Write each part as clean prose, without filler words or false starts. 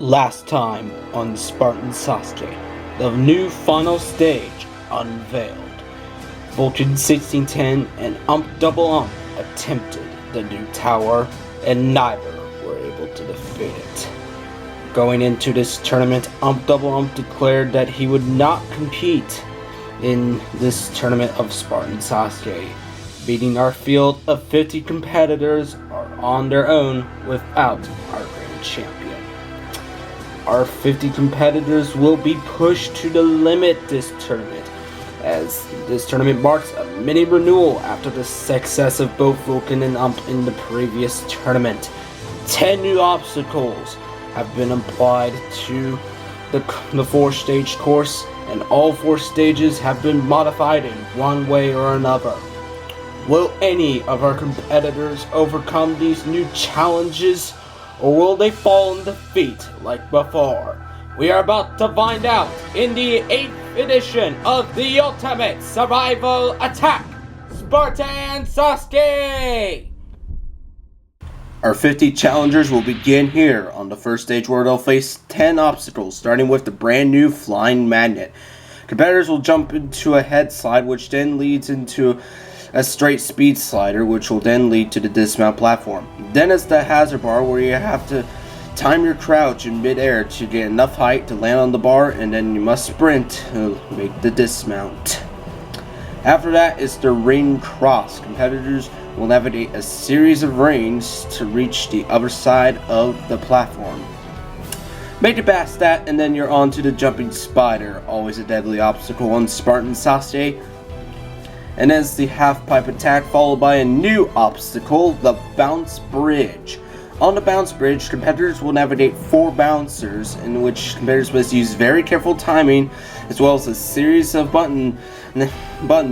Last time on Spartan Sasuke, the new final stage unveiled. Vulcan 1610 and Double Ump attempted the new tower, and neither were able to defeat it. Going into this tournament, Double Ump declared that he would not compete in this tournament of Spartan Sasuke, beating our field of 50 competitors are on their own without our grand champion. Our 50 competitors will be pushed to the limit this tournament, as this tournament marks a mini renewal after the success of both Vulcan and Ump in the previous tournament. 10 new obstacles have been applied to the 4-stage course, and all 4 stages have been modified in one way or another. Will any of our competitors overcome these new challenges, or will they fall in defeat like before? We are about to find out in the 8th edition of the Ultimate Survival Attack, Spartan Sasuke! Our 50 challengers will begin here on the first stage, where they'll face 10 obstacles, starting with the brand new Flying Magnet. Competitors will jump into a head slide, which then leads into a straight speed slider, which will then lead to the dismount platform. Then is the hazard bar, where you have to time your crouch in midair to get enough height to land on the bar, and then you must sprint to make the dismount. After that is the ring cross. Competitors will navigate a series of rings to reach the other side of the platform. Make it past that, and then you're on to the jumping spider, always a deadly obstacle on Spartan Sasuke. And as the half pipe attack, followed by a new obstacle, the bounce bridge. On the bounce bridge, competitors will navigate 4 bouncers, in which competitors must use very careful timing, as well as a series of button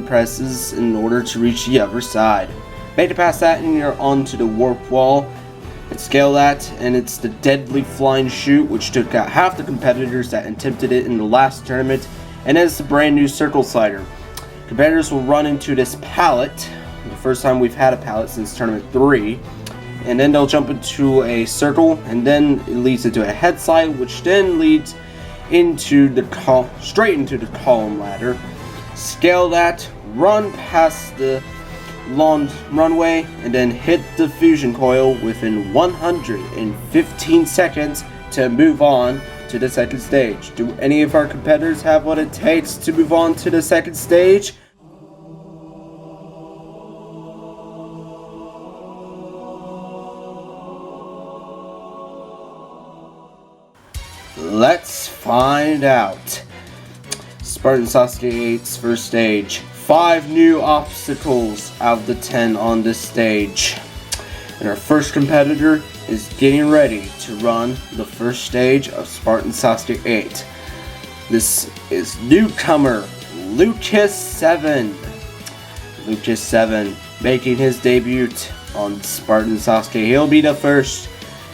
presses in order to reach the other side. Make it past that, and you're onto the warp wall. And scale that, and it's the deadly flying chute, which took out half the competitors that attempted it in the last tournament, and it's the brand new circle slider. Competitors will run into this pallet, the first time we've had a pallet since tournament 3, and then they'll jump into a circle, and then it leads into a head slide, which then leads into the straight into the column ladder. Scale that, run past the long runway, and then hit the fusion coil within 115 seconds to move on to the second stage. Do any of our competitors have what it takes to move on to the second stage? Let's find out. Spartan Sasuke 8's first stage. 5 new obstacles out of the 10 on this stage. And our first competitor is getting ready to run the first stage of Spartan Sasuke 8. This is newcomer Lucas 7. Lucas 7 making his debut on Spartan Sasuke. He'll be the first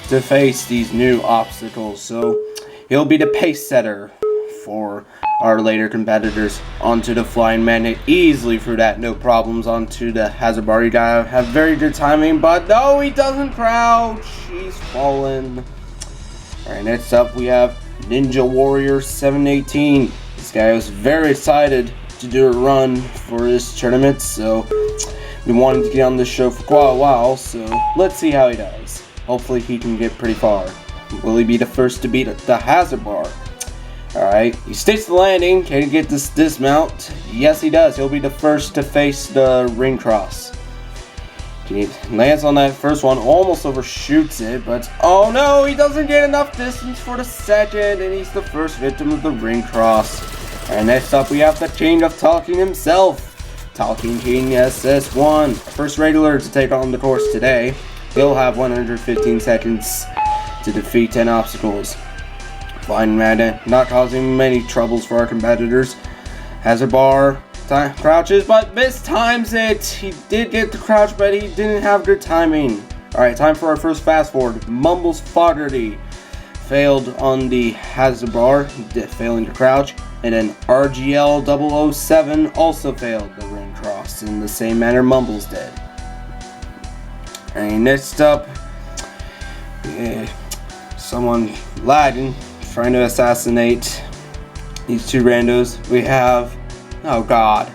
to face these new obstacles, so he'll be the pace setter for our later competitors. Onto the Flying Magnet, easily through that, no problems. Onto the hazard bar, you gotta have very good timing, but no, he doesn't crouch, he's fallen. Alright, next up we have Ninja Warrior 718. This guy was very excited to do a run for this tournament, so been wanting to get on this show for quite a while, so let's see how he does. Hopefully he can get pretty far. Will he be the first to beat the hazard bar? Alright, he sticks the landing. Can he get this dismount? Yes, he does. He'll be the first to face the ring cross. He lands on that first one, almost overshoots it, but oh no, he doesn't get enough distance for the second, and he's the first victim of the ring cross. And next up, we have the King of Talking himself, Talking King SS1. First regular to take on the course today. He'll have 115 seconds to defeat 10 obstacles. Flying Magnet, not causing many troubles for our competitors. Hazard bar, crouches, but mistimes it. He did get the crouch, but he didn't have good timing. Alright, time for our first fast forward. Mumbles Fogarty failed on the hazard bar, failing to crouch. And then RGL 007 also failed the ring cross in the same manner Mumbles did. Alright, next up, someone lagging, trying to assassinate these two randos. We have, oh god,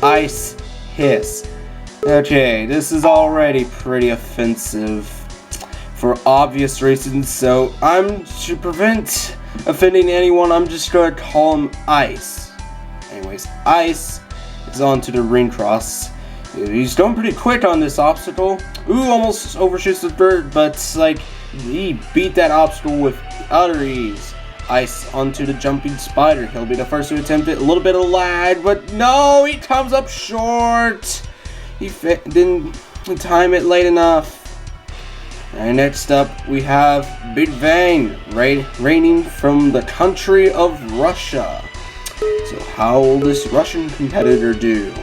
Ice Hiss. Okay, this is already pretty offensive for obvious reasons, so to prevent offending anyone, I'm just gonna call him Ice. Anyways, Ice is on to the ring cross. He's going pretty quick on this obstacle. Ooh, almost overshoots the third, but like, he beat that obstacle with utter ease. Ice onto the jumping spider. He'll be the first to attempt it. A little bit of lag, but no, he comes up short. He didn't time it late enough. And next up, we have Big Bang, reigning from the country of Russia. So how will this Russian competitor do?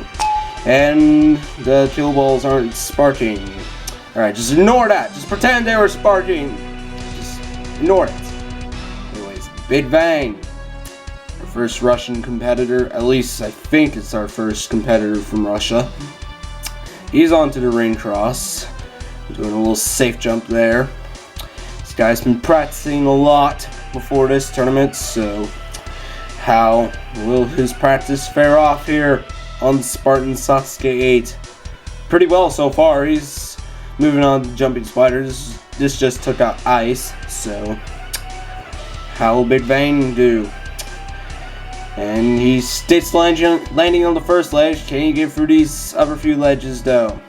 And the kill balls aren't sparking. Alright, just ignore that. Just pretend they were sparking. Just ignore it. Anyways, Big Bang. Our first Russian competitor. At least I think it's our first competitor from Russia. He's onto the ring cross. Doing a little safe jump there. This guy's been practicing a lot before this tournament, so how will his practice fare off here on Spartan Sasuke 8? Pretty well so far. He's moving on to jumping spiders. This just took out Ice, so how will Big Bang do? And he stays landing on the first ledge. Can he get through these other few ledges though?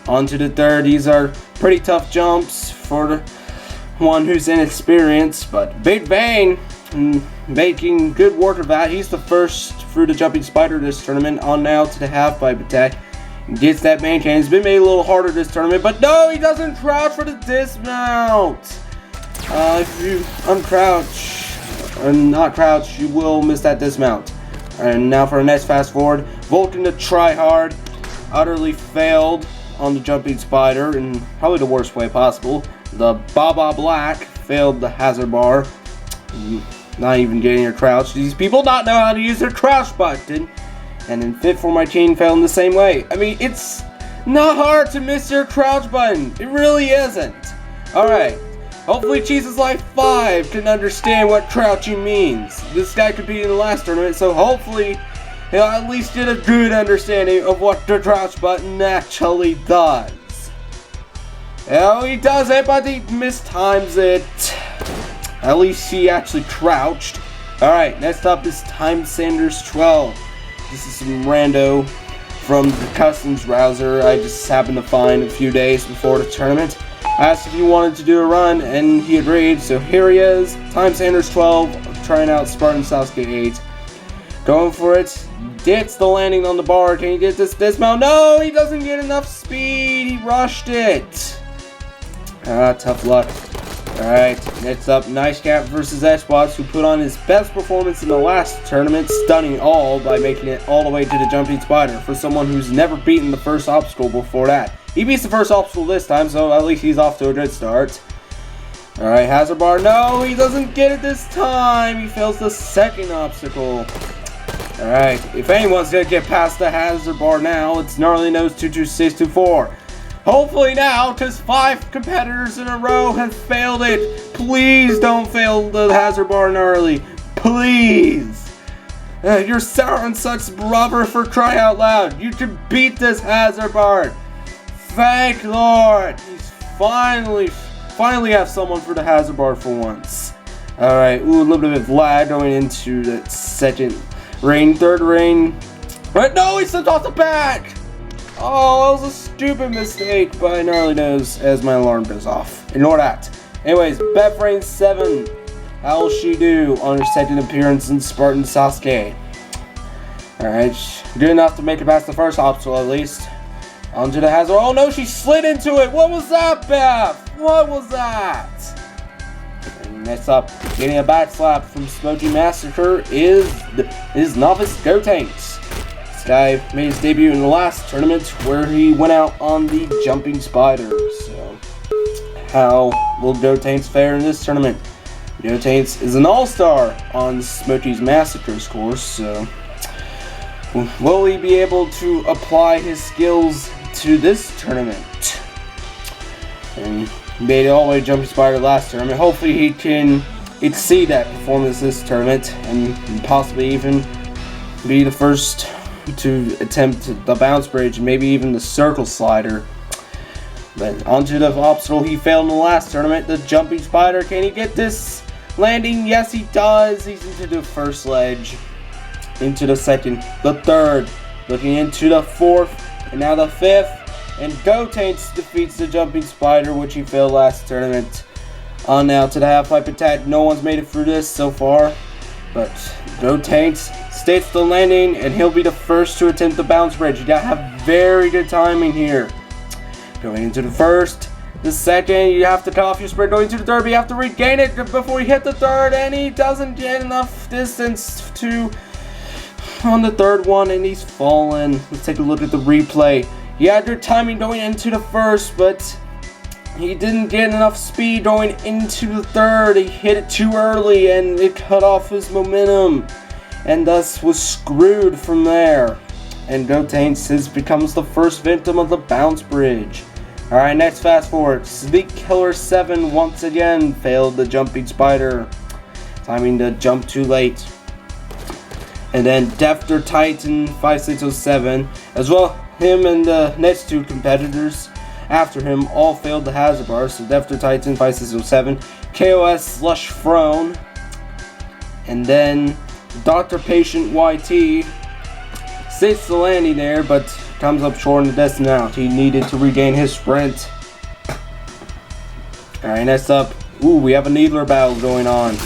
On to the third. These are pretty tough jumps for the one who's inexperienced, but Big Bang making good work of that. He's the first through the jumping spider this tournament. On now to the half pipe attack. Gets that man cannon. It's been made a little harder this tournament, but no, he doesn't crouch for the dismount. If you uncrouch or not crouch, you will miss that dismount. And now for our next fast forward, Vulcan to try hard, utterly failed on the jumping spider in probably the worst way possible. The Baba Black failed the hazard bar. Not even getting your crouch. These people not know how to use their crouch button. And then Fit for My Team failed in the same way. I mean, it's not hard to miss your crouch button. It really isn't. Alright. Hopefully Jesus Life 5 can understand what crouching means. This guy competed in the last tournament, so hopefully he'll at least get a good understanding of what the crouch button actually does. Well, he does it, but he mistimes it. At least he actually crouched. Alright, next up is Time Sanders 12. This is some rando from the customs browser I just happened to find a few days before the tournament. I asked if he wanted to do a run, and he agreed, so here he is. Time Sanders 12, trying out Spartan Sasuke 8. Going for it. Gets the landing on the bar. Can he get this dismount? No, he doesn't get enough speed. He rushed it. Tough luck. Alright, next up, Nice Cat versus Xbox, who put on his best performance in the last tournament, stunning all by making it all the way to the jumping spider for someone who's never beaten the first obstacle before that. He beats the first obstacle this time, so at least he's off to a good start. Alright, hazard bar. No, he doesn't get it this time. He fails the second obstacle. Alright, if anyone's gonna get past the hazard bar now, it's Gnarly Nose 22624. Hopefully now, because 5 competitors in a row have failed it. Please don't fail the hazard bar, Gnarly. Please. You're Sour and Suck's brother, for crying out loud. You can beat this hazard bar. Thank Lord. He's finally have someone for the hazard bar for once. Alright, ooh, a little bit of lag going into the second rain, third rain. But no, he slipped off the back. Oh, that was a stupid mistake by Gnarly Nose as my alarm goes off. Ignore that. Anyways, Bethrain 7. How will she do on her second appearance in Spartan Sasuke? Alright, good enough to make it past the first obstacle at least. Onto the hazard. Oh no, she slid into it. What was that, Beth? What was that? And next up, getting a back slap from Smoky Massacre is Novice Gotenks. This guy made his debut in the last tournament where he went out on the jumping spider. So, how will Gotenks fare in this tournament? Gotenks is an all-star on Smoky's Massacre's course, so will he be able to apply his skills to this tournament? And made it all the way to Jumping Spider last tournament. Hopefully he can exceed that performance this tournament and possibly even be the first to attempt the bounce bridge and maybe even the circle slider. But onto the obstacle he failed in the last tournament, the Jumping Spider. Can he get this landing? Yes, he does. He's into the first ledge, into the second, the third, looking into the fourth, and now the fifth. And Gotenks defeats the Jumping Spider, which he failed last tournament. On now to the half-pipe attack. No one's made it through this so far, but Gotenks states the landing, and he'll be the first to attempt the bounce bridge. You gotta have very good timing here. Going into the first, the second, you have to cut off your sprint. Going to the third, but you have to regain it before you hit the third, and he doesn't get enough distance to on the third one, and he's fallen. Let's take a look at the replay. He had good timing going into the first, but he didn't get enough speed going into the third. He hit it too early, and it cut off his momentum, and thus was screwed from there. And Gotenks becomes the first victim of the bounce bridge. Alright, next fast forward. Sleek Killer 7 once again failed the Jumping Spider, timing to jump too late. And then Defter Titan 5607, as well, him and the next two competitors after him all failed the hazard bar. So Defter Titan 5607, KOS Slush Throne, and then Dr. Patient YT states the landing there, but comes up short in the distance out. He needed to regain his sprint. Alright, next up, we have a Needler battle going on.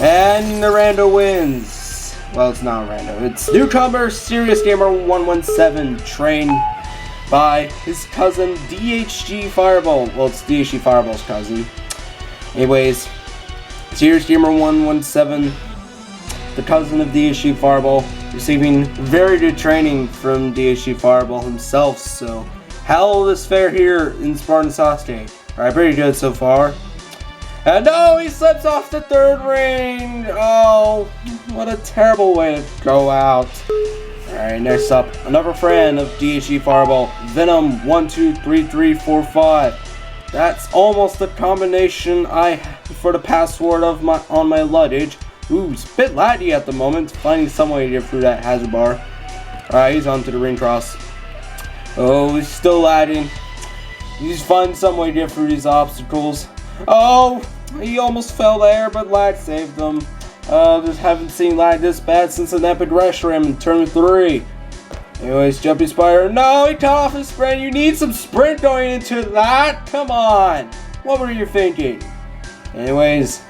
And the Rando wins. Well, it's not Rando. It's newcomer Serious Gamer 117, trained by his cousin DHG Fireball. Well, it's DHG Fireball's cousin. Anyways, Serious Gamer 117, the cousin of DHG Fireball, receiving very good training from DHG Fireball himself. So, how will this fare here in Spartan Sasuke? Alright, pretty good so far. And no, he slips off the third ring. Oh, what a terrible way to go out. Alright, next up, another friend of DHG Fireball, Venom 123345. That's almost the combination I for the password of on my luggage. Ooh, it's a bit laggy at the moment, finding some way to get through that hazard bar. Alright, he's onto the ring cross. Oh, he's still lagging. He's finding some way to get through these obstacles. Oh, he almost fell there, but lag saved him. Just haven't seen lag this bad since an epic rush ram in turn 3. Anyways, Jumping Spider. No, he cut off his sprint. You need some sprint going into that. Come on. What were you thinking? Anyways,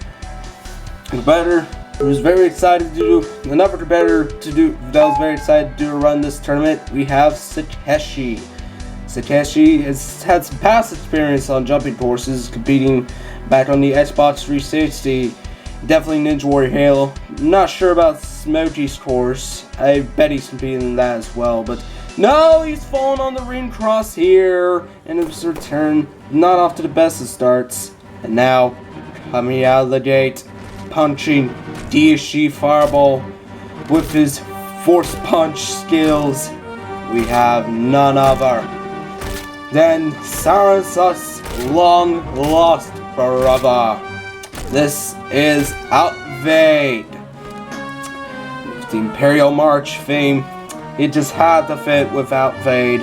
competitor who was very excited to do another competitor that was very excited to do a run this tournament. We have Sakeshi. Sakeshi has had some past experience on jumping courses, competing back on the Xbox 360. Definitely Ninja Warrior Halo. Not sure about Smokey's course. I bet he's competing in that as well. But no, he's fallen on the ring cross here. And his return not off to the best of starts. And now, coming out of the gate, punching DHG Fireball with his force punch skills, we have none other than Saransa's long lost brother. This is Outvade. With the Imperial March theme, it just had to fit with Outvade.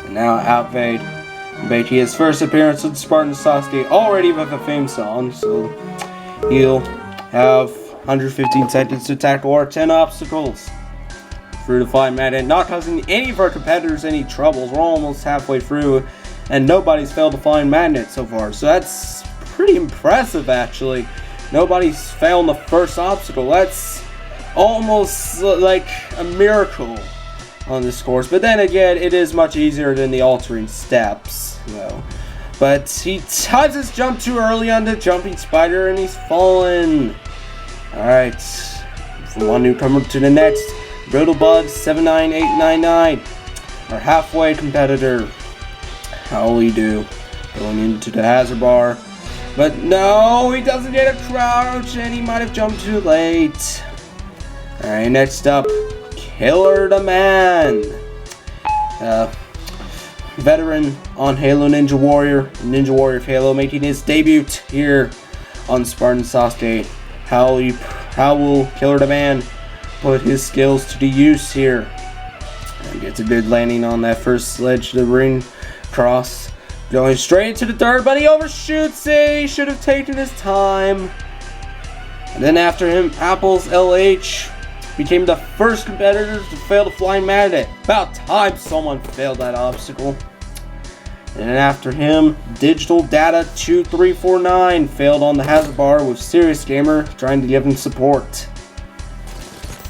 And now Outvade making his first appearance with Spartan Sasuke, already with a theme song, so he'll have 115 seconds to tackle our 10 obstacles through the fight mat, and not causing any of our competitors any troubles. We're almost halfway through, and nobody's failed to find magnet so far, so that's pretty impressive actually. Nobody's failed the first obstacle. That's almost like a miracle on this course, but then again, it is much easier than the altering steps, though. But he times his jump too early on the Jumping Spider, and he's fallen. Alright, from one newcomer to the next, Brittlebug 79899, our halfway competitor. How will he do? Going into the hazard bar. But no, he doesn't get a crouch, and he might have jumped too late. Alright, next up, Killer the Man. veteran on Halo Ninja Warrior, Ninja Warrior of Halo, making his debut here on Spartan Sasuke. How will Killer Demand put his skills to the use here? And gets a good landing on that first sledge to the ring cross. Going straight into the third, but he overshoots it. He should have taken his time. And then after him, Apple's LH became the first competitor to fail the Flying Magnet. About time someone failed that obstacle. And then after him, Digital Data 2349 failed on the hazard bar with Serious Gamer trying to give him support.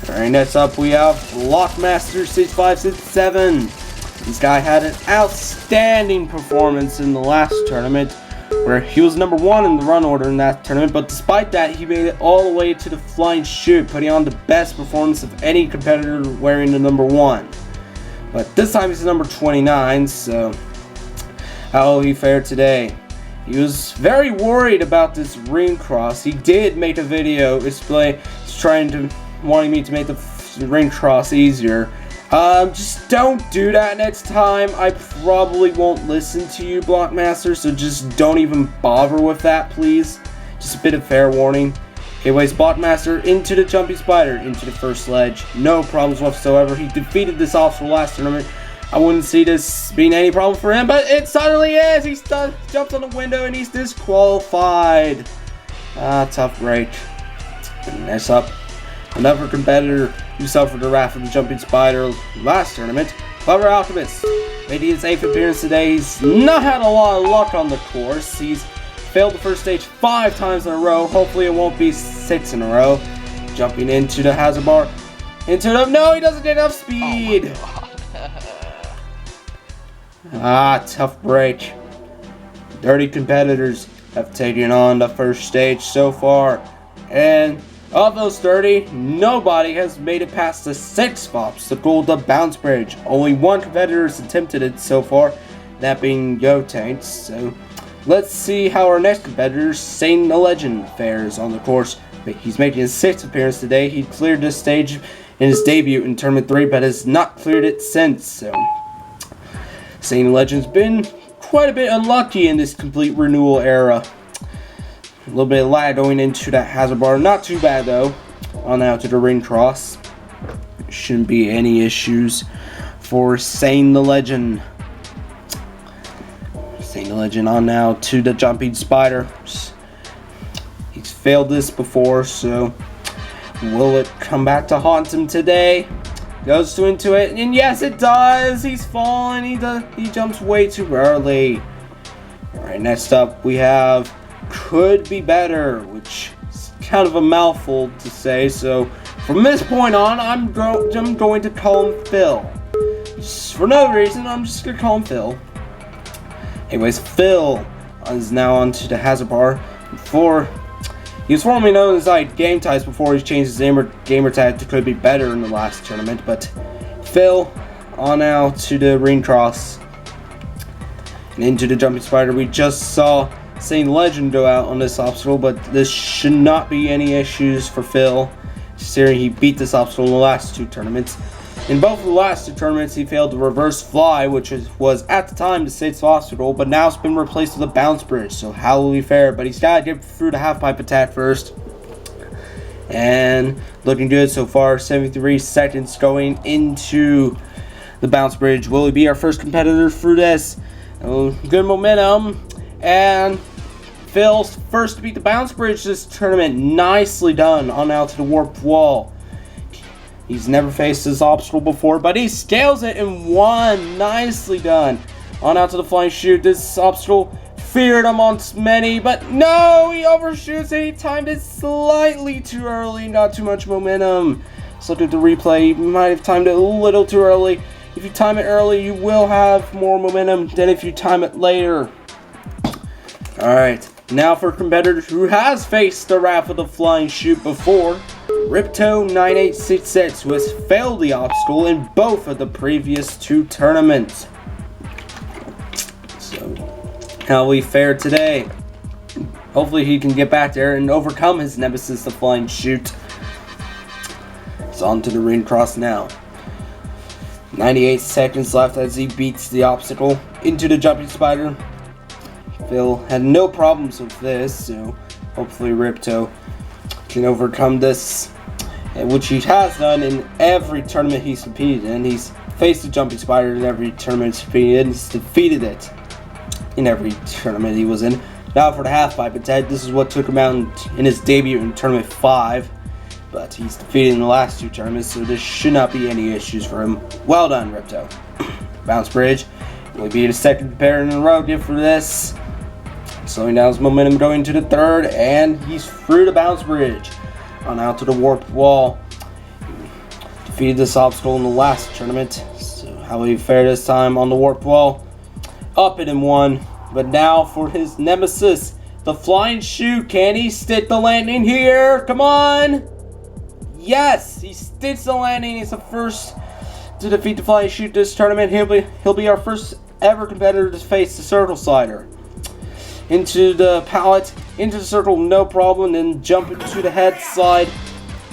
Alright, next up we have Blockmaster 6567. This guy had an outstanding performance in the last tournament, where he was number 1 in the run order in that tournament, but despite that, he made it all the way to the flying chute, putting on the best performance of any competitor wearing the number 1. But this time he's number 29, so how will he fare today? He was very worried about this ring cross. He did make a video wanting me to make the ring cross easier. Just don't do that next time. I probably won't listen to you, Blockmaster, so just don't even bother with that, please. Just a bit of fair warning. Anyways, Blockmaster into the Jumpy Spider, into the first ledge. No problems whatsoever. He defeated this obstacle last tournament. I wouldn't see this being any problem for him, but it suddenly is. He jumps on the window and he's disqualified. Tough break. And next up, another competitor who suffered the wrath of the Jumping Spider last tournament, Clever Alchemist. Making his 8th appearance today. He's not had a lot of luck on the course. He's failed the first stage 5 times in a row. Hopefully it won't be 6 in a row. Jumping into the hazard bar. No, he doesn't get enough speed. Tough break. 30 competitors have taken on the first stage so far. And of those 30, nobody has made it past the 6th obstacle, the bounce bridge. Only 1 competitor has attempted it so far, that being Yotank. So let's see how our next competitor, Satan the Legend, fares on the course. He's making his 6th appearance today. He cleared this stage in his debut in Tournament 3, but has not cleared it since. So Satan the Legend's been quite a bit unlucky in this complete renewal era. A little bit of lag going into that hazard bar. Not too bad though. On out to the ring cross. Shouldn't be any issues for Satan the Legend. Satan the Legend on now to the Jumping Spider. He's failed this before, so will it come back to haunt him today? Goes into it, and yes it does! He's fallen. He jumps way too early. Alright, next up we have Could Be Better, which is kind of a mouthful to say, so from this point on, I'm going to call him Phil. Just for no reason, I'm just going to call him Phil. Anyways, Phil is now onto the hazard bar. He was formerly known as Game Ties before he changed his gamer tag to Could Be Better in the last tournament, but Phil on now to the ring cross. And into the Jumping Spider. We just saw Satan Legend go out on this obstacle, but this should not be any issues for Phil, considering he beat this obstacle in the last 2 tournaments. In both of the last 2 tournaments, he failed the reverse fly, which was at the time the 6th obstacle, but now it's been replaced with a bounce bridge, so how will he fare? But he's got to get through the half pipe attack first. And looking good so far, 73 seconds going into the bounce bridge. Will he be our first competitor through this? Good momentum. And Phil's first to beat the bounce bridge this tournament. Nicely done on out to the warped wall. He's never faced this obstacle before, but he scales it in 1. Nicely done. On out to the flying chute. This obstacle feared amongst many, but no, he overshoots it. He timed it slightly too early. Not too much momentum. Let's look at the replay. He might have timed it a little too early. If you time it early, you will have more momentum than if you time it later. Alright, now for a competitor who has faced the wrath of the flying chute before, Ripto9866, who has failed the obstacle in both of the previous 2 tournaments. So, how will he fare today? Hopefully he can get back there and overcome his nemesis, the flying chute. It's on to the ring cross now. 98 seconds left as he beats the obstacle into the jumping spider. Phil had no problems with this, so hopefully Ripto can overcome this, which he has done in every tournament he's competed in. He's faced the jumping spider in every tournament he's competed in. He's defeated it in every tournament he was in. Now for the half pipe attack, this is what took him out in his debut in tournament 5. But he's defeated in the last 2 tournaments, so there should not be any issues for him. Well done, Ripto. Bounce bridge. Will be the second competitor in a row good for this. Slowing down his momentum going to the 3rd, and he's through the bounce bridge. On out to the warp wall. Defeated this obstacle in the last tournament. So how will he fare this time on the warp wall? Up it in 1. But now for his nemesis, the flying shoe. Can he stick the landing here? Come on! Yes, he sticks the landing. He's the first to defeat the flying shoot this tournament. He'll be our first ever competitor to face the circle slider. Into the pallet, into the circle, no problem. Then jump into the head slide,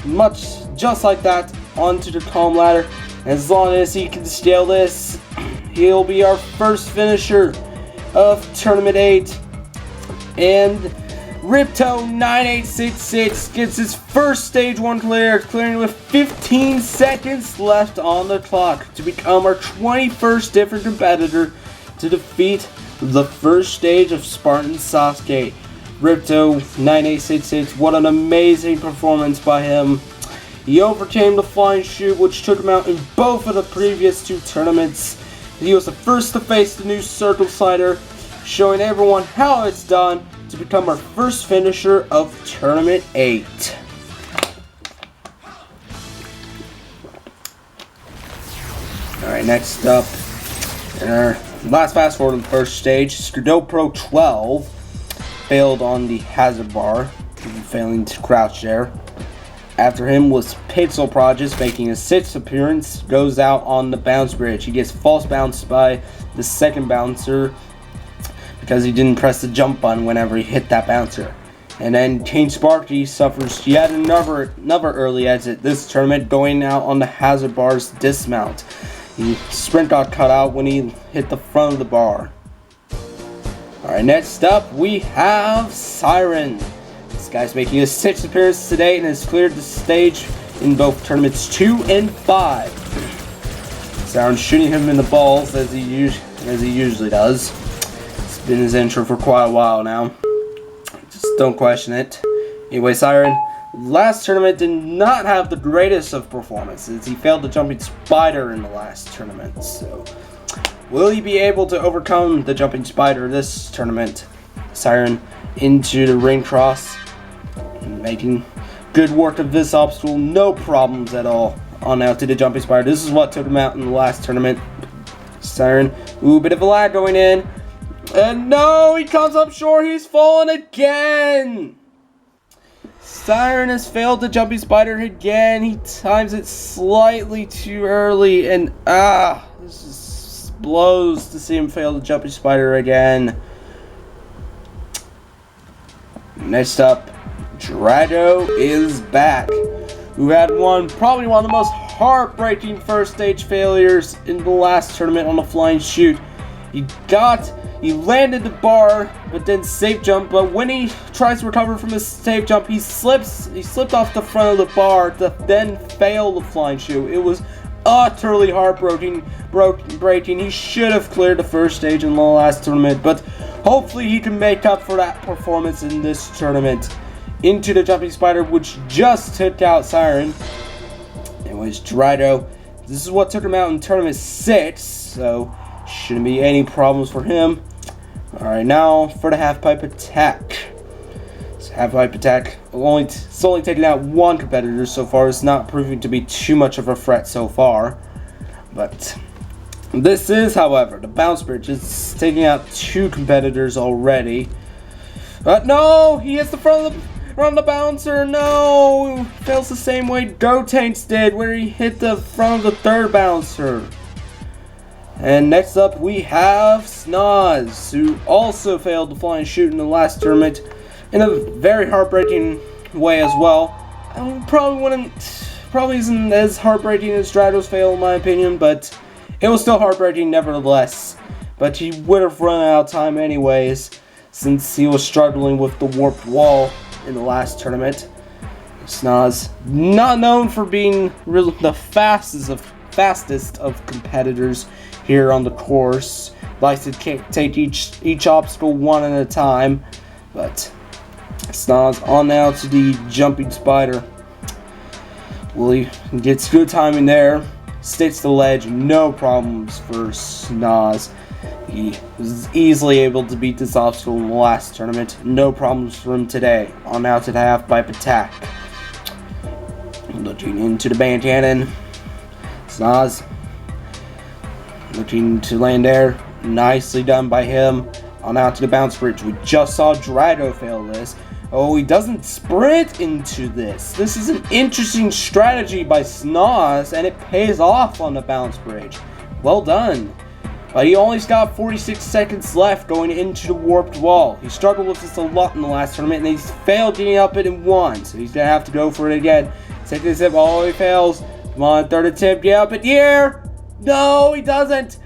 much just like that, onto the column ladder. As long as he can scale this, he'll be our first finisher of tournament 8. And Ripto 9866 gets his first stage 1 clear, clearing with 15 seconds left on the clock to become our 21st different competitor to defeat the first stage of Spartan Sasuke. Ripto 9866, what an amazing performance by him. He overcame the flying shoot, which took him out in both of the previous 2 tournaments. He was the first to face the new circle slider, showing everyone how it's done to become our first finisher of Tournament 8. Alright, next up, in our last fast forward to the first stage, Pro 12 failed on the hazard bar, failing to crouch there. After him was Pixel Prodigy, making his 6th appearance, goes out on the bounce bridge. He gets false bounced by the second bouncer, because he didn't press the jump button whenever he hit that bouncer. And then King Sparky suffers yet another early exit this tournament, going out on the hazard bar's dismount. His sprint got cut out when he hit the front of the bar. Alright, next up we have Siren. This guy's making his 6th appearance today and has cleared the stage in both tournaments 2 and 5. Siren shooting him in the balls as he usually does. Been his intro for quite a while now. Just don't question it. Anyway, Siren, last tournament did not have the greatest of performances. He failed the jumping spider in the last tournament. So, will he be able to overcome the jumping spider this tournament? Siren into the ring cross, making good work of this obstacle. No problems at all. On out to the jumping spider. This is what took him out in the last tournament. Siren, ooh, bit of a lag going in. And no, he comes up short. He's fallen again. Siren has failed the jumping spider again. He times it slightly too early. And this just blows to see him fail the jumping spider again. Next up, Drago is back. Who had probably one of the most heartbreaking first stage failures in the last tournament on the flying shoot. He landed the bar, but then safe jump. But when he tries to recover from his safe jump, he slipped off the front of the bar to then fail the flying shoe. It was utterly heartbreaking. He should have cleared the first stage in the last tournament, but hopefully he can make up for that performance in this tournament. Into the jumping spider, which just took out Siren. Anyways, Drido. This is what took him out in tournament 6, so shouldn't be any problems for him. Alright, now for the half pipe attack. So half pipe attack, it's only taken out 1 competitor so far. It's not proving to be too much of a threat so far. But this is, however, the bounce bridge is taking out 2 competitors already. But no, he hits the front of the bouncer. No, fails the same way Gotenks did, where he hit the front of the 3rd bouncer. And next up we have Snoz, who also failed the flying shoot in the last tournament in a very heartbreaking way as well. Probably isn't as heartbreaking as Drado's fail in my opinion, but It was still heartbreaking nevertheless, but he would have run out of time anyways, since he was struggling with the warped wall in the last tournament. Snoz, not known for being really the fastest of competitors here on the course, likes to take each obstacle one at a time, but Snoz on now to the jumping spider. Willie gets good timing there, sticks the ledge, no problems for Snoz. He was easily able to beat this obstacle in the last tournament, no problems for him today. On now to the half pipe attack. Looking into the band cannon. Snoz looking to land there. Nicely done by him. On out to the bounce bridge. We just saw Drago fail this. Oh, he doesn't sprint into this. This is an interesting strategy by Snoz, and it pays off on the bounce bridge. Well done. But he only's got 46 seconds left going into the warped wall. He struggled with this a lot in the last tournament, and he's failed getting up it in one. So he's going to have to go for it again. Second attempt, oh, he fails. Come on, third attempt, get up in the air. No, he doesn't.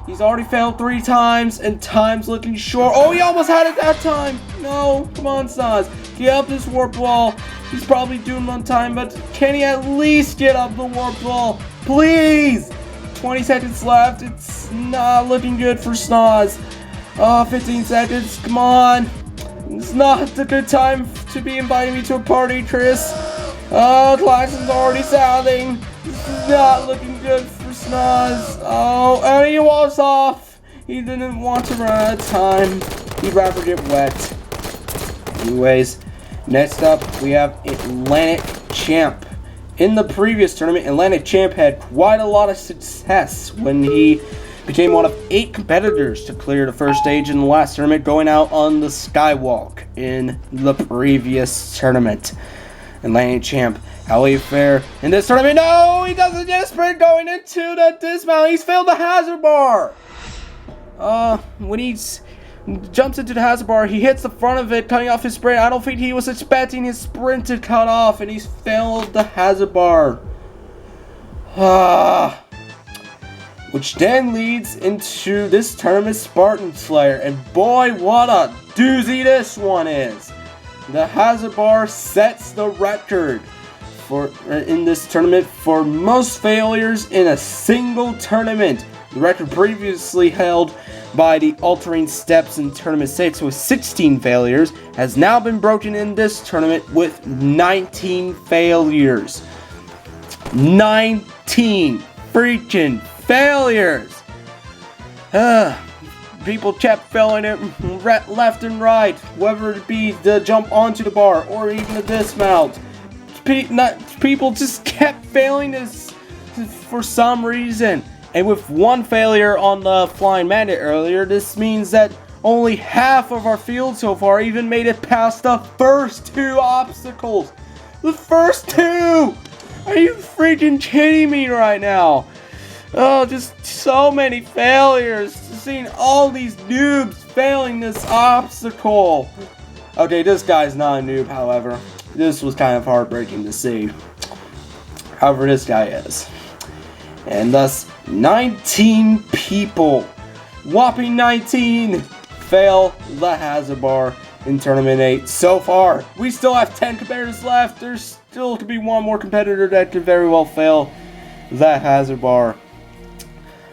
He's already failed 3 times, and time's looking short. Oh, he almost had it that time. No, come on, Snoz. Get up this warped wall. He's probably doomed on time, but can he at least get up the warped wall? Please. 20 seconds left. It's not looking good for Snoz. Oh, 15 seconds. Come on. It's not a good time to be inviting me to a party, Chris. Oh, Klaxon's already sounding. This is not looking good for Snoz. Oh, and he walks off. He didn't want to run out of time. He'd rather get wet. Anyways, next up we have Atlantic Champ. In the previous tournament, Atlantic Champ had quite a lot of success when he became one of 8 competitors to clear the first stage in the last tournament, going out on the Skywalk in the previous tournament. Atlantic Champ, how he fare in this tournament? No, he doesn't get a sprint going into the dismount. He's failed the hazard bar. When he jumps into the hazard bar, he hits the front of it, cutting off his sprint. I don't think he was expecting his sprint to cut off, and he's failed the hazard bar. Which then leads into this tournament, Spartan Slayer, and boy, what a doozy this one is. The hazard bar sets the record in this tournament for most failures in a single tournament. The record previously held by the Altering Steps in Tournament 6 with 16 failures has now been broken in this tournament with 19 failures. 19 freaking failures! People kept failing it left and right, whether it be the jump onto the bar or even the dismount. People just kept failing this for some reason. And with one failure on the Flying Bandit earlier, this means that only half of our field so far even made it past the first 2 obstacles. The first 2! Are you freaking kidding me right now? Oh, just so many failures. Seeing all these noobs failing this obstacle. Okay, this guy's not a noob, however. This was kind of heartbreaking to see. However, this guy is. And thus, 19 people, whopping 19, fail the hazard bar in Tournament 8 so far. We still have 10 competitors left. There's still could be one more competitor that could very well fail that hazard bar.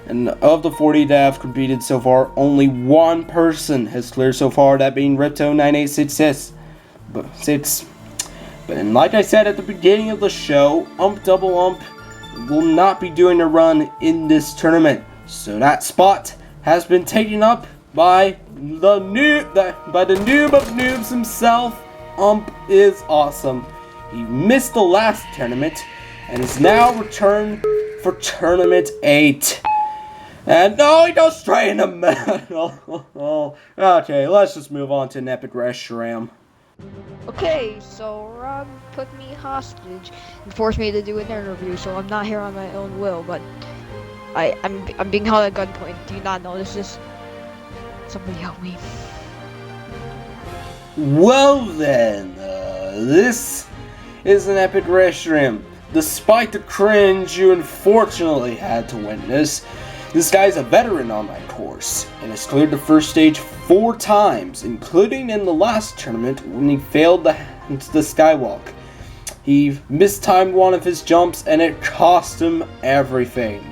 And of the 40 that have competed so far, only one person has cleared so far, that being Ripto9866. But like I said at the beginning of the show, Ump Double Ump will not be doing a run in this tournament. So that spot has been taken up by the noob of noobs himself. Ump is awesome. He missed the last tournament and is now returned for Tournament 8. And no, he goes straight in the middle. Okay, let's just move on to an epic reshiram. Okay, so Rob put me hostage and forced me to do an interview, so I'm not here on my own will, but I'm being held at gunpoint. Do you not notice this? Somebody help me. Well then, this is an epic reshiram. Despite the cringe you unfortunately had to witness, This guy's a veteran on that course, and has cleared the first stage 4 times, including in the last tournament when he failed the skywalk. He mistimed one of his jumps, and it cost him everything.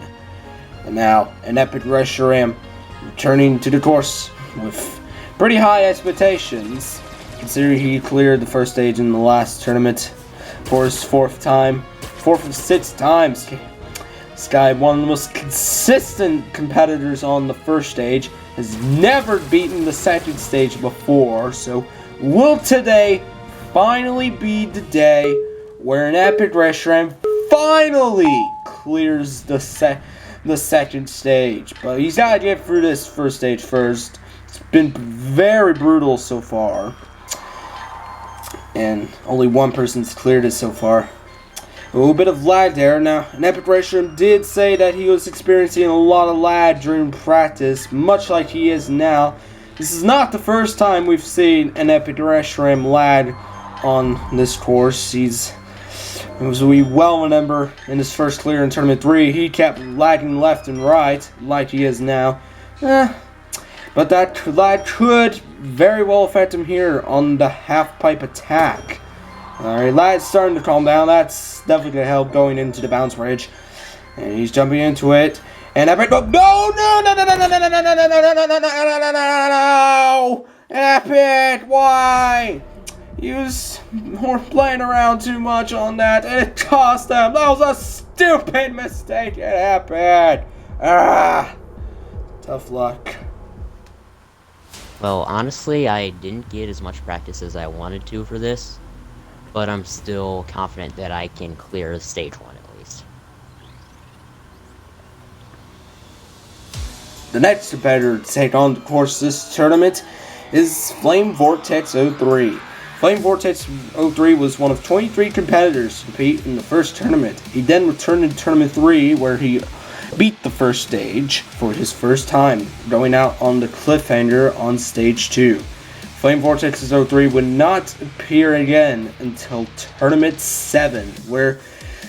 And now, an epic Reshiram returning to the course with pretty high expectations, considering he cleared the first stage in the last tournament for his 4th of 6 times. This guy, one of the most consistent competitors on the first stage, has never beaten the second stage before, so will today finally be the day where an epic Reshiram finally clears the second stage. But he's got to get through this first stage first. It's been very brutal so far, and only one person's cleared it so far. A little bit of lag there. Now, an epic Reshiram did say that he was experiencing a lot of lag during practice, much like he is now. This is not the first time we've seen an epic Reshiram lag on this course. As we well remember, in his first clear in Tournament 3, he kept lagging left and right, like he is now. But that lag could very well affect him here on the half-pipe attack. Alright, lag's starting to calm down. That's definitely going to help going into the bounce bridge. And he's jumping into it. And Epic, no! Epic, why? He was playing around too much on that, and it cost them. That was a stupid mistake. It happened. Tough luck. Well, honestly, I didn't get as much practice as I wanted to for this, but I'm still confident that I can clear stage 1 at least. The next competitor to take on the course this tournament is Flame Vortex 03. Flame Vortex 03 was one of 23 competitors to compete in the first tournament. He then returned in Tournament 3, where he beat the first stage for his first time, going out on the cliffhanger on Stage 2. Flame Vortex 03 would not appear again until Tournament 7, where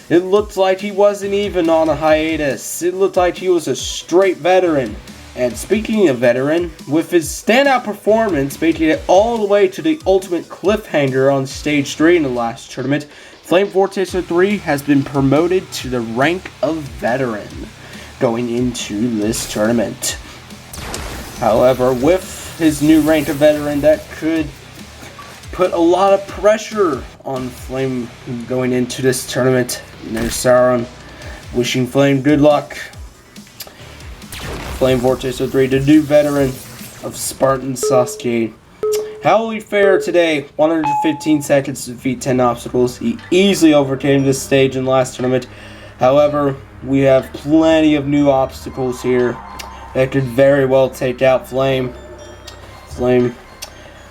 it looked like he wasn't even on a hiatus. It looked like he was a straight veteran. And speaking of veteran, with his standout performance making it all the way to the ultimate cliffhanger on Stage 3 in the last tournament, Flame Vortex 03 has been promoted to the rank of veteran going into this tournament. However, with his new rank of veteran, that could put a lot of pressure on Flame going into this tournament. And there's Sauron wishing Flame good luck. Flame Vortex 03, the new veteran of Spartan Sasuke. How will he fare today? 115 seconds to defeat 10 obstacles. He easily overcame this stage in the last tournament. However, we have plenty of new obstacles here that could very well take out Flame. Flame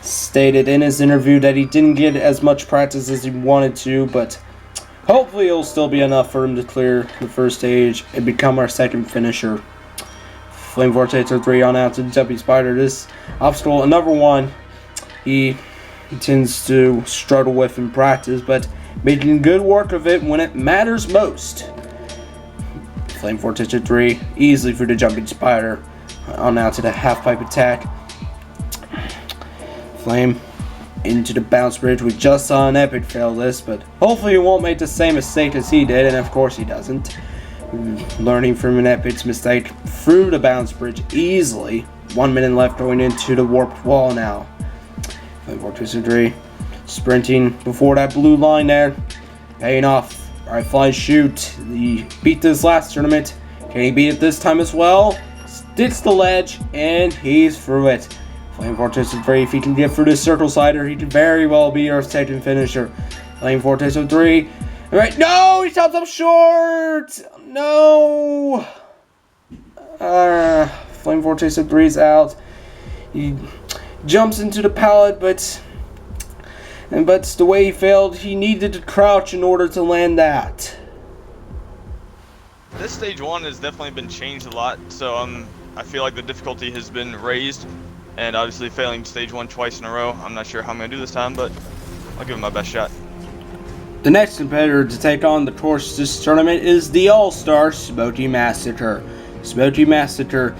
stated in his interview that he didn't get as much practice as he wanted to, but hopefully it'll still be enough for him to clear the first stage and become our second finisher. Flame Vortex 03 on out to the Jumping Spider. This obstacle, another one he tends to struggle with in practice, but making good work of it when it matters most. Flame Vortex 03 easily through the Jumping Spider on out to the half-pipe attack. Flame into the bounce bridge. We just saw an epic fail this, but hopefully he won't make the same mistake as he did, and of course he doesn't. Learning from an epic's mistake through the bounce bridge easily. 1 minute left going into the warped wall now. Flame Vortex 03 sprinting before that blue line there. Paying off. Alright, flying shoot. He beat this last tournament. Can he beat it this time as well? Sticks the ledge and he's through it. Flame Vortex 03, if he can get through this circle slider, he can very well be our second finisher. Flame Vortex 03. Alright, no! He stops up short! No! Flame Vortex 03 is out. He jumps into the pallet, but the way he failed, he needed to crouch in order to land that. This stage 1 has definitely been changed a lot, so I feel like the difficulty has been raised, and obviously failing stage 1 twice in a row, I'm not sure how I'm going to do this time, but I'll give it my best shot. The next competitor to take on the course this tournament is the All-Star Smoky Massacre. Smoky Massacre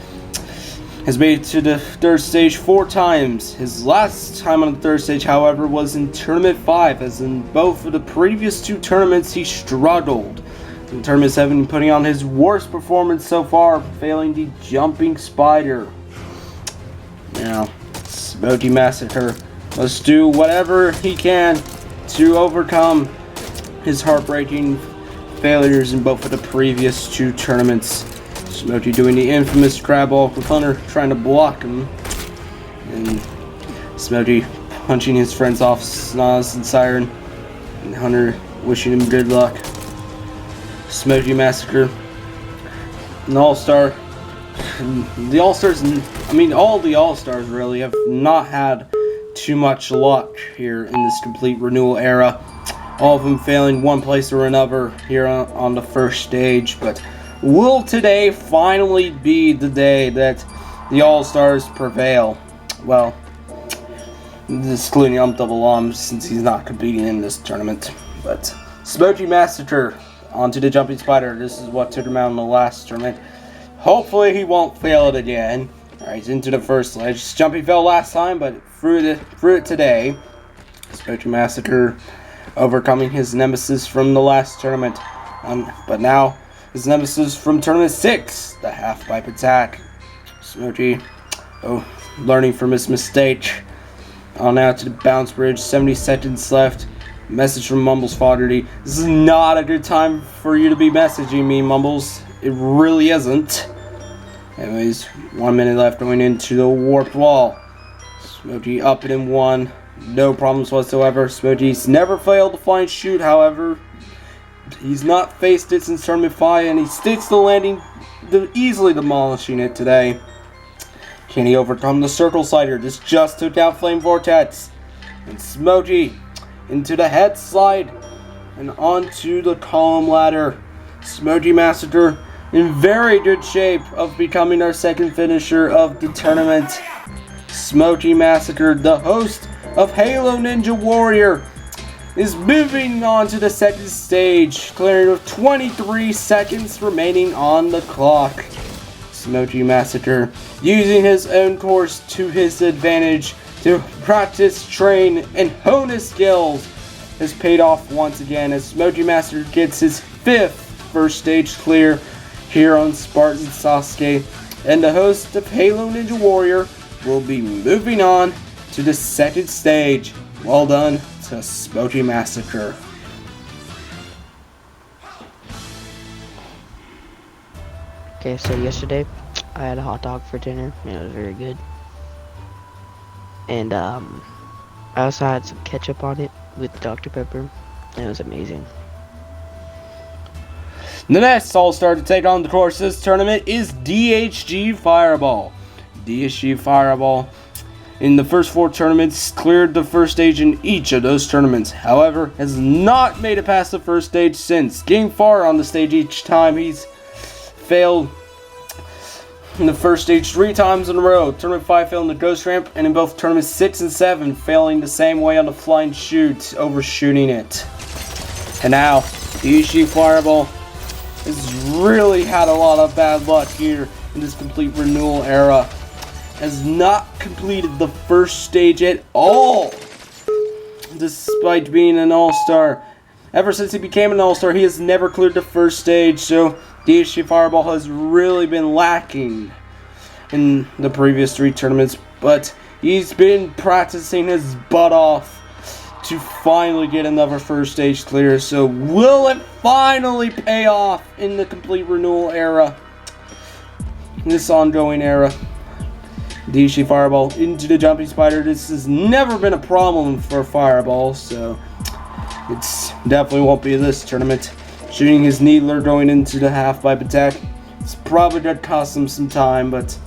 has made it to the third stage 4 times. His last time on the third stage, however, was in Tournament 5, as in both of the previous 2 tournaments he struggled. In Tournament 7, putting on his worst performance so far, failing the Jumping Spider. Now, Smoky Massacre must do whatever he can to overcome his heartbreaking failures in both of the previous 2 tournaments. Smoky doing the infamous crab walk with Hunter trying to block him, and Smoky punching his friends off Snaz and Siren, and Hunter wishing him good luck. Smoky Massacre, an all-star. The all-stars, I mean all the all-stars really, have not had too much luck here in this complete renewal era. All of them failing one place or another here on the first stage, but will today finally be the day that the All-Stars prevail? Well, excluding Double since he's not competing in this tournament. But Smoky Massacre onto the Jumping Spider. This is what took him out in the last tournament. Hopefully he won't fail it again. Alright, he's into the first ledge. Jumping fell last time, but through it today. Smoky Massacre overcoming his nemesis from the last tournament. But now his nemesis from Tournament 6, the half-pipe attack. Smoky, learning from his mistake. On now to the bounce bridge, 70 seconds left. Message from Mumbles Fogarty. This is not a good time for you to be messaging me, Mumbles. It really isn't. Anyways, 1 minute left going into the warped wall. Smoky up it in 1. No problems whatsoever. Smoky's never failed to fly and shoot, however. He's not faced it since Tournament 5, and he sticks the landing, easily demolishing it today. Can he overcome the Circle Slider? This just took out Flame Vortex. And Smoky into the head slide and onto the column ladder. Smoky Massacre in very good shape of becoming our second finisher of the tournament. Smoky Massacre, the host of Halo Ninja Warrior, is moving on to the second stage, clearing with 23 seconds remaining on the clock. Smoky Massacre, using his own course to his advantage to practice, train, and hone his skills, has paid off once again as Smoky Massacre gets his 5th first stage clear here on Spartan Sasuke, and the host of Halo Ninja Warrior will be moving on to the second stage. Well done to Smoky Massacre. Okay, so yesterday I had a hot dog for dinner and it was very good. And I also had some ketchup on it with Dr. Pepper and it was amazing. The next All-Star to take on the course this tournament is DHG Fireball. DHG Fireball in the first 4 tournaments cleared the first stage in each of those tournaments. However, has not made it past the first stage since. Getting far on the stage each time, he's failed in the first stage 3 times in a row. Tournament 5 failed in the Ghost Ramp, and in both tournaments 6 and 7 failing the same way on the Flying Shoot, overshooting it. And now, DHG Fireball has really had a lot of bad luck here in this complete renewal era. Has not completed the first stage at all, despite being an all-star. Ever since he became an all-star, he has never cleared the first stage, so DHG Fireball has really been lacking in the previous 3 tournaments, but he's been practicing his butt off to finally get another first stage clear. So will it finally pay off in the complete renewal era, this ongoing era? DHG Fireball into the Jumping Spider. This has never been a problem for Fireball, so it's definitely won't be this tournament. Shooting his Needler going into the half-pipe attack. It's probably going to cost him some time, but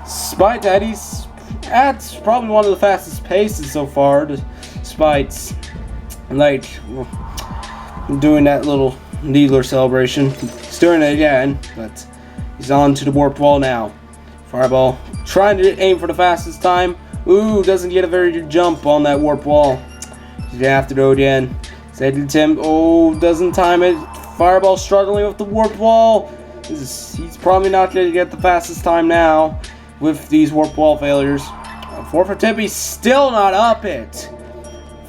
despite that, he's at probably one of the fastest paces so far, despite like doing that little Needler celebration. He's doing it again, but he's on to the warped wall now. Fireball trying to aim for the fastest time. Ooh, doesn't get a very good jump on that warp wall. He's gonna have to go again. Second attempt. Oh, doesn't time it. Fireball struggling with the warp wall. He's probably not going to get the fastest time now with these warp wall failures. Fourth attempt, he's still not up it.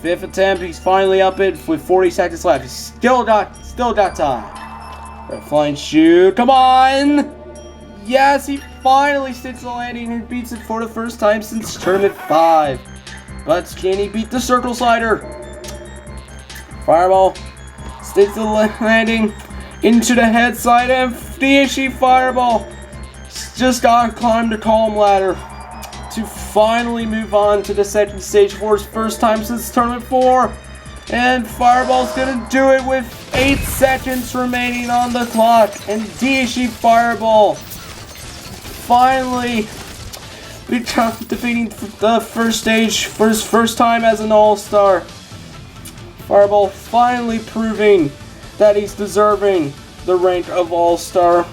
Fifth attempt, he's finally up it with 40 seconds left. He's still got time. Red flying shoot, come on! Yes, he finally sticks the landing and beats it for the first time since Tournament 5. But can he beat the circle slider? Fireball sticks the landing into the head side and DHE Fireball just gotta climb the column ladder to finally move on to the second stage for his first time since Tournament 4. And Fireball's gonna do it with 8 seconds remaining on the clock. And DHE Fireball finally defeating the first stage for his first time as an all-star. Fireball finally proving that he's deserving the rank of all-star.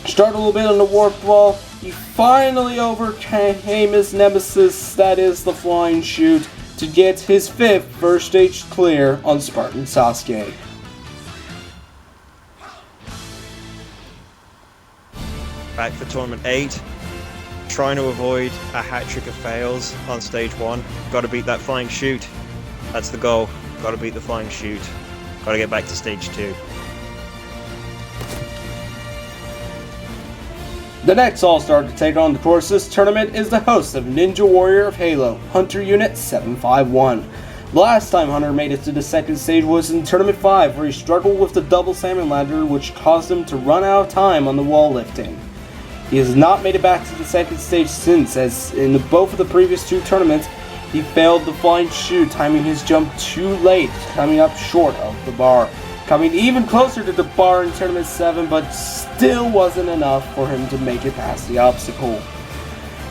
Start a little bit on the warp wall. He finally overcame his nemesis, that is the flying chute, to get his 5th first stage clear on Spartan Sasuke. Back for Tournament 8. Trying to avoid a hat-trick of fails on Stage 1. Got to beat that flying chute. That's the goal. Got to beat the flying chute. Got to get back to Stage 2. The next All-Star to take on the course this tournament is the host of Ninja Warrior of Halo, Hunter Unit 751. The last time Hunter made it to the second stage was in Tournament 5, where he struggled with the double salmon ladder, which caused him to run out of time on the wall lifting. He has not made it back to the second stage since, as in both of the previous 2 tournaments, he failed the flying chute, timing his jump too late, coming up short of the bar. Coming even closer to the bar in Tournament 7, but still wasn't enough for him to make it past the obstacle.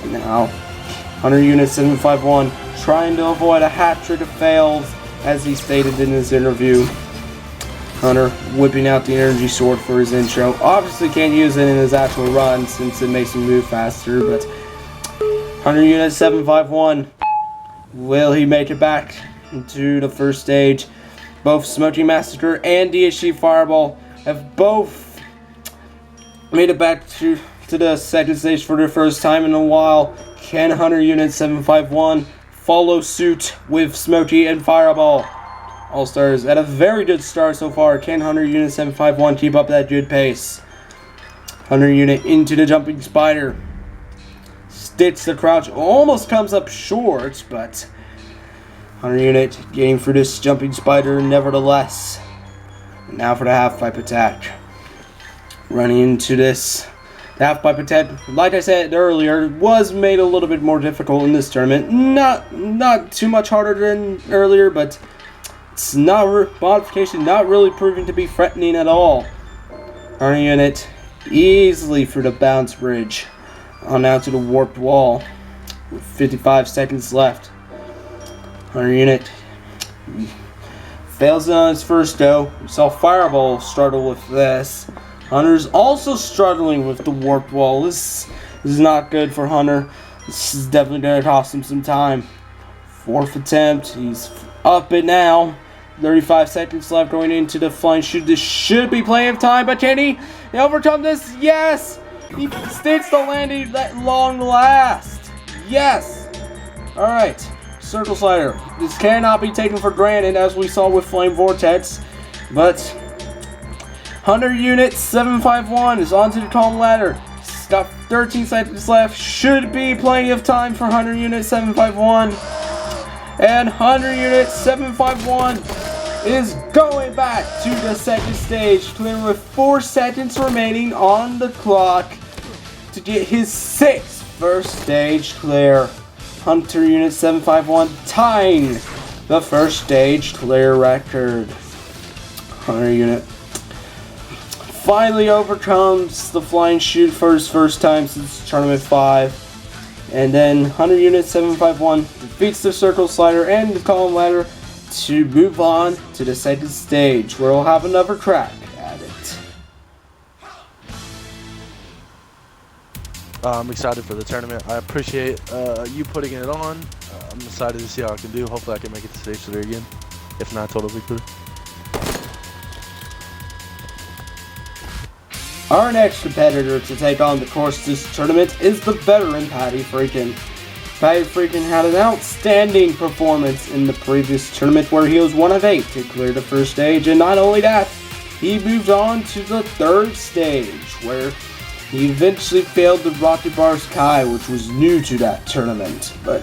And now, Hunter Unit 751 trying to avoid a hat-trick of fails, as he stated in his interview. Hunter whipping out the energy sword for his intro. Obviously can't use it in his actual run since it makes him move faster, but Hunter Unit 751, will he make it back into the first stage? Both Smoky Massacre and DHC Fireball have both made it back to the second stage for their first time in a while. Can Hunter Unit 751 follow suit with Smoky and Fireball? All-Stars at a very good start so far. Can Hunter Unit 751 keep up that good pace? Hunter Unit into the Jumping Spider. Stitch the crouch. Almost comes up short, but Hunter Unit getting through this Jumping Spider nevertheless. And now for the half-pipe attack. Running into this. The half-pipe attack, like I said earlier, was made a little bit more difficult in this tournament. Not too much harder than earlier, but it's modification not really proving to be threatening at all. Hunter Unit easily through the bounce bridge. On out to the warped wall. With 55 seconds left. Hunter Unit fails on his first go. We saw Fireball struggle with this. Hunter's also struggling with the warped wall. This is not good for Hunter. This is definitely going to cost him some time. 4th attempt. He's up it now. 35 seconds left going into the flying chute. This should be plenty of time, but can he overcome this? Yes! He sticks the landing at long last. Yes! Alright. Circle Slider. This cannot be taken for granted, as we saw with Flame Vortex. But Hunter Unit 751 is onto the column ladder. He's got 13 seconds left. Should be plenty of time for Hunter Unit 751. And Hunter Unit 751 is going back to the second stage, clearing with 4 seconds remaining on the clock to get his 6th first stage clear. Hunter Unit 751 tying the first stage clear record. Hunter Unit finally overcomes the flying chute for his first time since Tournament 5. And then Hunter Unit 751 defeats the circle slider and the column ladder to move on to the second stage, where we'll have another crack at it. I'm excited for the tournament. I appreciate you putting it on. I'm excited to see how I can do. Hopefully I can make it to stage 3 again. If not, total victory. Our next competitor to take on the course of this tournament is the veteran Patty Freakin. Patty Freakin had an outstanding performance in the previous tournament where he was 1 of 8 to clear the first stage, and not only that, he moved on to the third stage where he eventually failed the Rocket Bar Sky, which was new to that tournament, but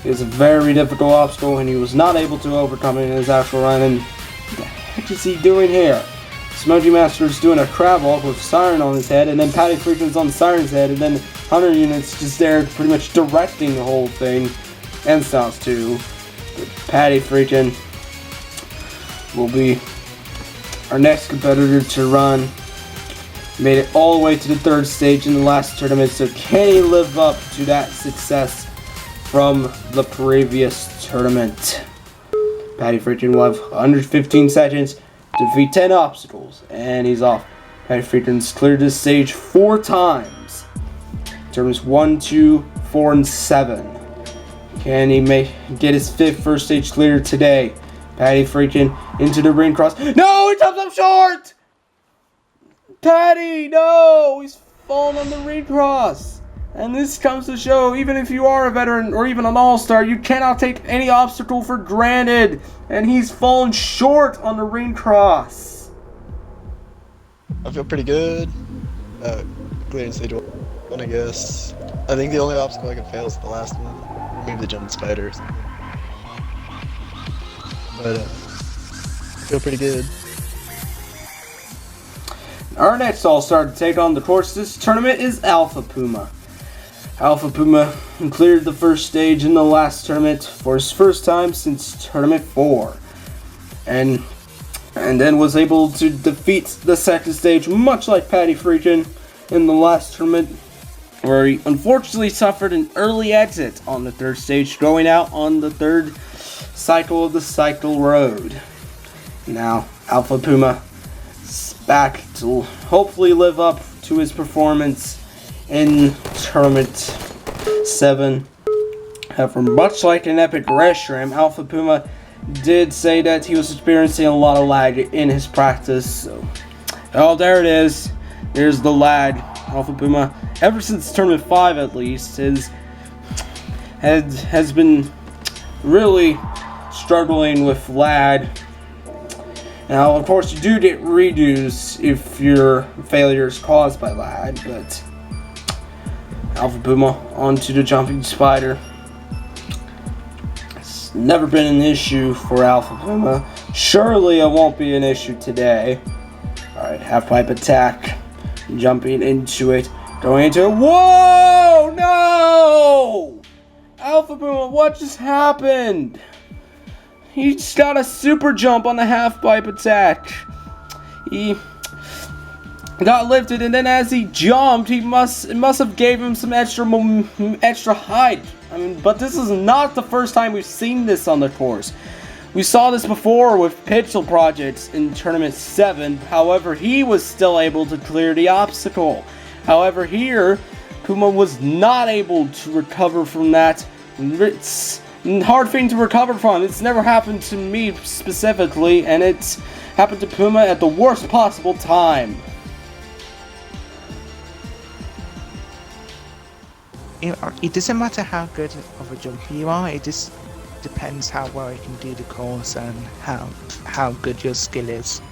it was a very difficult obstacle and he was not able to overcome it in his actual run. And what the heck is he doing here? Smoky Master's doing a crab walk with Siren on his head, and then Patty Freakin's on Siren's head, and then Hunter Unit's just there pretty much directing the whole thing, and Styles too. But Patty Freakin will be our next competitor to run. Made it all the way to the third stage in the last tournament, so can he live up to that success from the previous tournament? Patty Freakin will have 115 seconds to defeat 10 obstacles, and he's off. Patty Freakin's cleared this stage 4 times. Tournaments 1, 2, 4, and 7. Can he get his 5th first stage clear today? Patty Freakin into the ring cross. No, he comes up short! Patty, no! He's fallen on the ring cross. And this comes to show, even if you are a veteran or even an all-star, you cannot take any obstacle for granted. And he's fallen short on the ring cross. I feel pretty good. Clearing stage 1, I guess. I think the only obstacle I can fail is the last one. Maybe the jumping spiders. But I feel pretty good. Our next all-star to take on the course of this tournament is Alpha Puma. Alpha Puma cleared the first stage in the last tournament for his first time since Tournament 4. And then was able to defeat the second stage, much like Patty Freakin in the last tournament, where he unfortunately suffered an early exit on the third stage, going out on the third cycle of the cycle road. Now, Alpha Puma is back to hopefully live up to his performance in Tournament 7. However, much like an epic restaurant, Alpha Puma did say that he was experiencing a lot of lag in his practice. So, oh, there it is. There's the lag. Alpha Puma, ever since Tournament 5 at least, has been really struggling with lag. Now, of course, you do get redos if your failure is caused by lag, but Alpha Puma onto the jumping spider. It's never been an issue for Alpha Puma. Surely it won't be an issue today. Alright, half pipe attack. Jumping into it. Going into it. Whoa! No! Alpha Puma, what just happened? He just got a super jump on the half pipe attack. He got lifted, and then as he jumped, it must have gave him some extra height. I mean, but this is not the first time we've seen this on the course. We saw this before with Pixel Projects in Tournament 7. However, he was still able to clear the obstacle. However, here, Puma was not able to recover from that. It's a hard thing to recover from. It's never happened to me specifically, and it's happened to Puma at the worst possible time. It doesn't matter how good of a jumper you are, it just depends how well you can do the course and how good your skill is.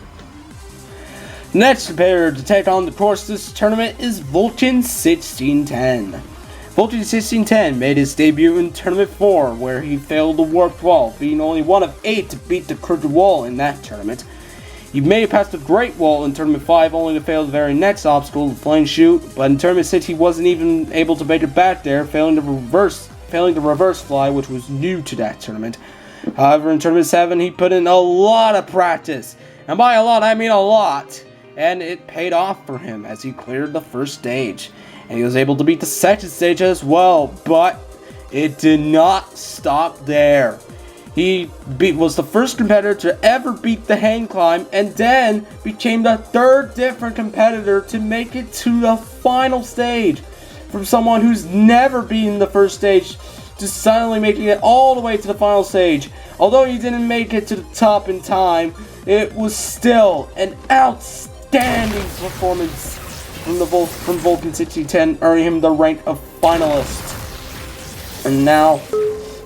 Next competitor to take on the course of this tournament is Vulcan 1610. Vulcan 1610 made his debut in Tournament 4, where he failed the warped wall, being only 1 of 8 to beat the crooked wall in that tournament. He made it past the Great Wall in Tournament 5, only to fail the very next obstacle, the Flying Chute, but in Tournament 6 he wasn't even able to make it back there, failing the reverse fly, which was new to that tournament. However, in Tournament 7 he put in a lot of practice, and by a lot I mean a lot, and it paid off for him as he cleared the first stage. And he was able to beat the second stage as well, but it did not stop there. He was the first competitor to ever beat the hang climb, and then became the 3rd different competitor to make it to the final stage. From someone who's never beaten the first stage, to suddenly making it all the way to the final stage. Although he didn't make it to the top in time, it was still an outstanding performance from Vulcan 1610, earning him the rank of finalist. And now,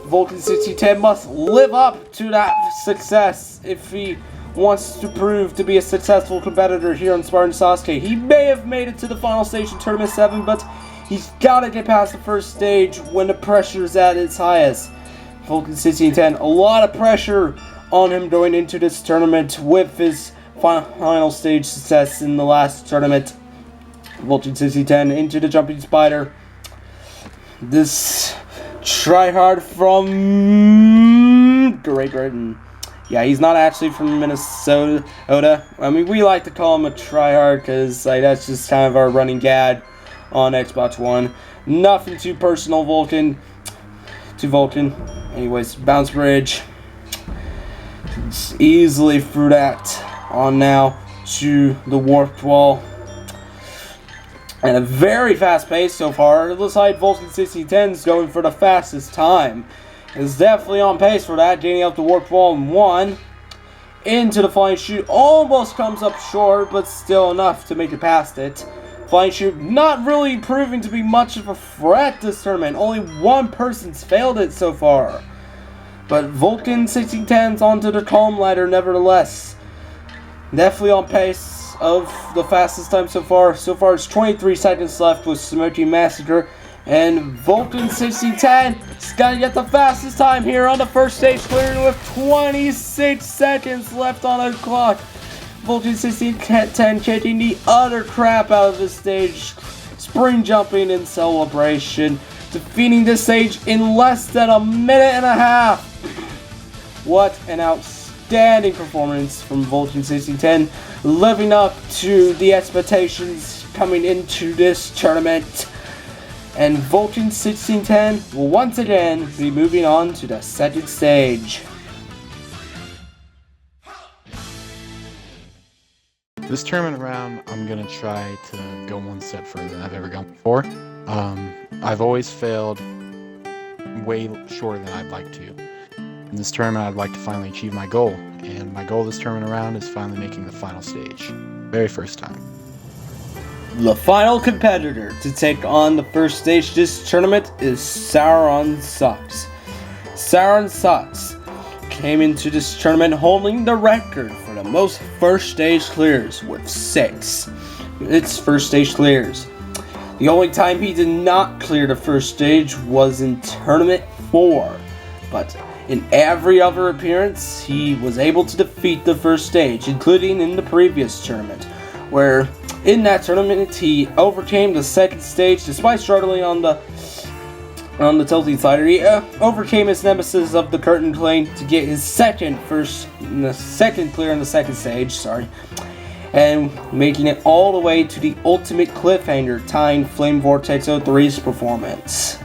Vulcan 1610 must live up to that success if he wants to prove to be a successful competitor here on Spartan Sasuke. He may have made it to the final stage in Tournament 7, but he's got to get past the first stage when the pressure is at its highest. Vulcan 1610, a lot of pressure on him going into this tournament with his final stage success in the last tournament. Vulcan 1610 into the jumping spider. This tryhard from Great Britain. Yeah, he's not actually from Minnesota. I mean, we like to call him a tryhard because that's just kind of our running gag on Xbox One. Nothing too personal, Vulcan. Anyways, bounce bridge. It's easily through that. On now to the warped wall. And a very fast pace so far. It looks like Vulcan 1610 is going for the fastest time. It's definitely on pace for that, gaining up the warped wall in 1. Into the flying chute, almost comes up short, but still enough to make it past it. Flying chute not really proving to be much of a threat this tournament. Only one person's failed it so far. But Vulcan 1610's onto the calm ladder nevertheless. Definitely on pace of the fastest time so far. So far it's 23 seconds left with Smoky Massacre. And Vulcan 1610 is going to get the fastest time here on the first stage, clearing with 26 seconds left on the clock. Vulcan 1610 kicking the utter crap out of this stage, spring jumping in celebration, defeating this stage in less than a minute and a half. What an outstanding performance from Vulcan 1610, living up to the expectations coming into this tournament. And Vulcan 1610 will once again be moving on to the second stage. This tournament round, I'm going to try to go one step further than I've ever gone before. I've always failed way shorter than I'd like to. In this tournament, I'd like to finally achieve my goal. And my goal this tournament round is finally making the final stage. Very first time. The final competitor to take on the first stage this tournament is Spartan Sasuke. Spartan Sasuke came into this tournament holding the record for the most first stage clears with 6. It's first stage clears. The only time he did not clear the first stage was in Tournament 4, but in every other appearance he was able to defeat the first stage, including in the previous tournament, where in that tournament he overcame the second stage despite struggling on the tilting slider. He overcame his nemesis of the curtain plane to get his second clear in the second stage, and making it all the way to the ultimate cliffhanger, tying Flame Vortex 03's performance.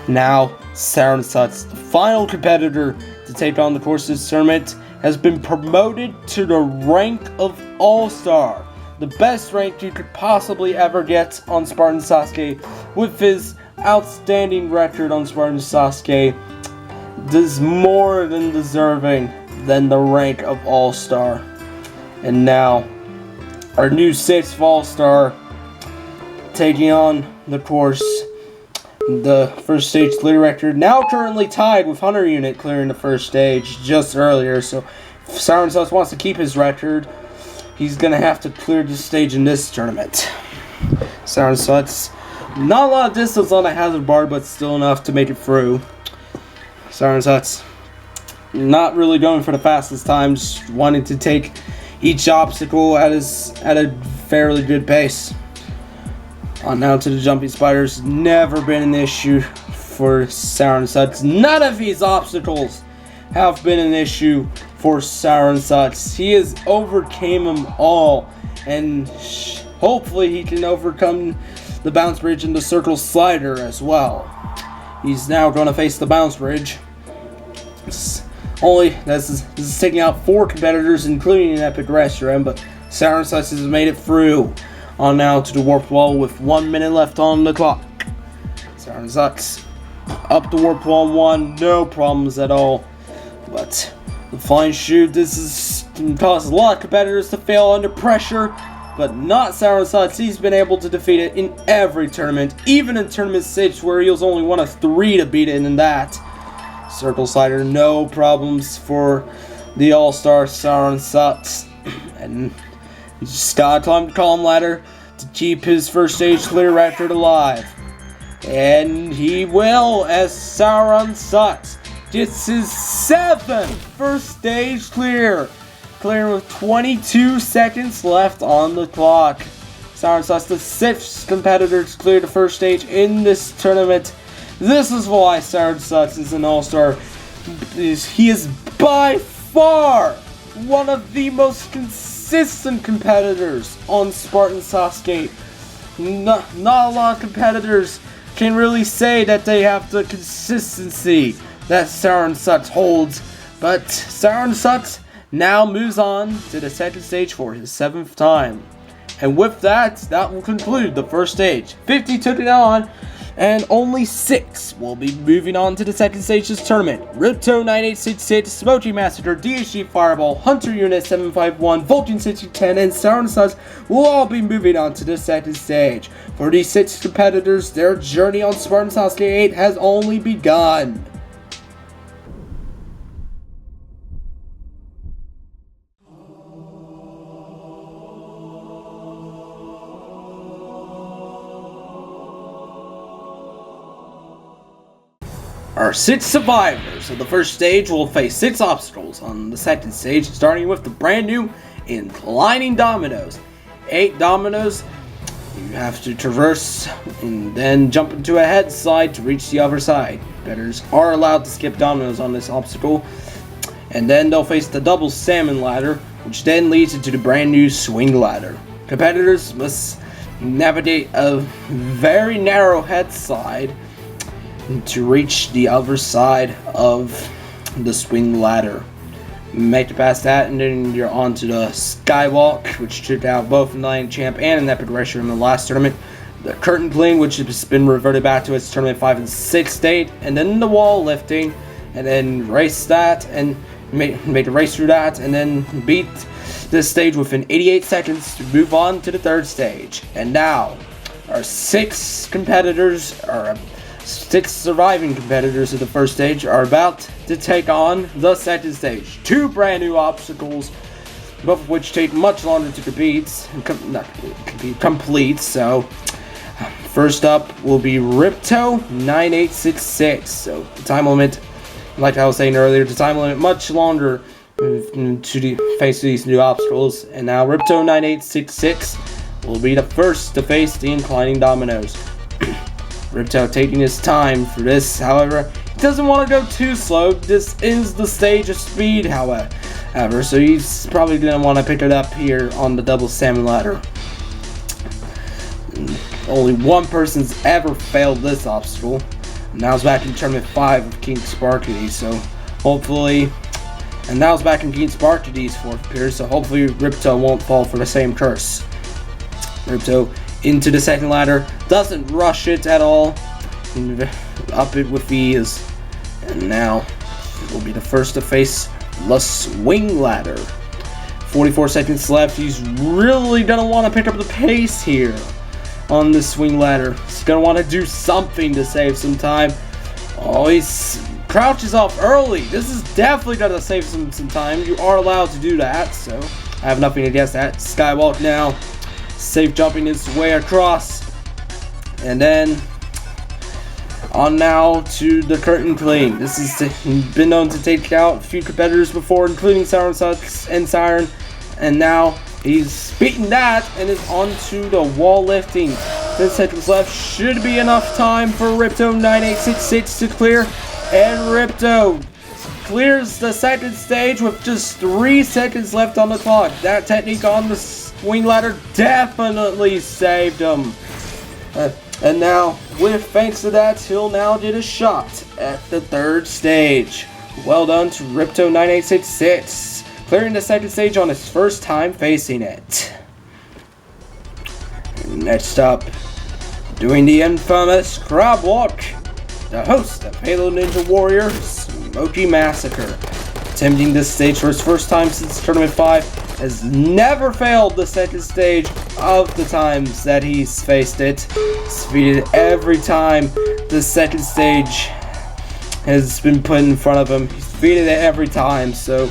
Now, Spartan Sasuke, the final competitor to take on the course of this tournament, has been promoted to the rank of All-Star, the best rank you could possibly ever get on Spartan Sasuke. With his outstanding record on Spartan Sasuke, is more than deserving than the rank of All-Star. And now, our new 6th All-Star taking on the course, the first stage clear record, now currently tied with Hunter Unit clearing the first stage just earlier. So if Spartan Sasuke wants to keep his record, he's going to have to clear this stage in this tournament. Spartan Sasuke, not a lot of distance on the hazard bar, but still enough to make it through. Spartan Sasuke, not really going for the fastest time, just wanting to take each obstacle at a fairly good pace. On now to the jumping spiders. Never been an issue for Spartan Sasuke. None of these obstacles have been an issue for Spartan Sasuke. He has overcame them all, and hopefully he can overcome the bounce bridge and the circle slider as well. He's now going to face the bounce bridge. This is taking out 4 competitors, including an epic restaurant, but Spartan Sasuke has made it through. On now to the warp wall with 1 minute left on the clock. Spartan Sasuke up the warp wall 1, no problems at all. But the flying chute, this can cause a lot of competitors to fail under pressure. but not Spartan Sasuke. He's been able to defeat it in every tournament, even in Tournament 6 where he was only one of 3 to beat it in that. Circle Slider, no problems for the All-Star Spartan Sasuke. And he's just gotta climb the column ladder to keep his first stage clear record alive. And he will, as Spartan Sasuke gets his 7th first stage clear. Clearing with 22 seconds left on the clock. Spartan Sasuke, the 6th competitor to clear the first stage in this tournament. This is why Spartan Sasuke is an all-star. He is by far one of the most consistent competitors on Spartan Sasuke. Not a lot of competitors can really say that they have the consistency that Spartan Sasuke holds. But Spartan Sasuke now moves on to the second stage for his 7th time. And with that, that will conclude the first stage. 50 took it on, and only 6 will be moving on to the second stage of this tournament. Ripto 9866, Smoky Massacre, DHG Fireball, Hunter Unit 751, Vulcan 6010, and Spartan Sasuke will all be moving on to the second stage. For these 6 competitors, their journey on Spartan Sasuke 8 has only begun. Our 6 survivors of the first stage will face 6 obstacles on the second stage, starting with the brand new inclining dominoes. 8 dominoes you have to traverse and then jump into a head slide to reach the other side. Competitors are allowed to skip dominoes on this obstacle, and then they'll face the double salmon ladder, which then leads into the brand new swing ladder. Competitors must navigate a very narrow head slide to reach the other side of the swing ladder. Make it past that, and then you're on to the skywalk, which took out both an Lion Champ and an Epic Racer in the last tournament. The curtain clean, which has been reverted back to its tournament 5 and 6 state, and then the wall lifting, and then race that, and make a race through that, and then beat this stage within 88 seconds to move on to the third stage. And now, our 6 competitors are 6 surviving competitors of the first stage are about to take on the second stage. 2 brand new obstacles, both of which take much longer to complete. So, first up will be Ripto 9866. So, the time limit, like I was saying earlier, the time limit much longer to face these new obstacles. And now Ripto 9866 will be the first to face the inclining dominoes. Ripto taking his time for this, however, he doesn't want to go too slow. This is the stage of speed, however, so he's probably going to want to pick it up here on the double salmon ladder. Only one person's ever failed this obstacle. Now it's back in tournament 5 of King Sparkudy's, so hopefully, and now it's back in King Sparkudy's 4th appearance, so hopefully Ripto won't fall for the same curse. Ripto into the second ladder, doesn't rush it at all, up it with ease, and now will be the first to face the swing ladder. 44 seconds left. He's really gonna want to pick up the pace here on the swing ladder. He's gonna want to do something to save some time. Oh, he crouches off early. This is definitely gonna save some time. You are allowed to do that, so I have nothing against that. Skywalk now. Safe jumping his way across, and then on now to the curtain clean. This has been known to take out a few competitors before, including Spartan Sasuke and Siren, and now he's beaten that and is on to the wall lifting. 10 seconds left, should be enough time for Ripto 9866 to clear, and Ripto clears the second stage with just 3 seconds left on the clock. That technique on the swing ladder definitely saved him. And now, thanks to that, he'll now get a shot at the third stage. Well done to Ripto 9866, clearing the second stage on his first time facing it. Next up, doing the infamous crab walk, the host of Halo Ninja Warrior, Smoky Massacre. attempting this stage for his first time since Tournament 5, has never failed the second stage of the times that he's faced it. He's defeated every time the second stage has been put in front of him. He's defeated it every time, so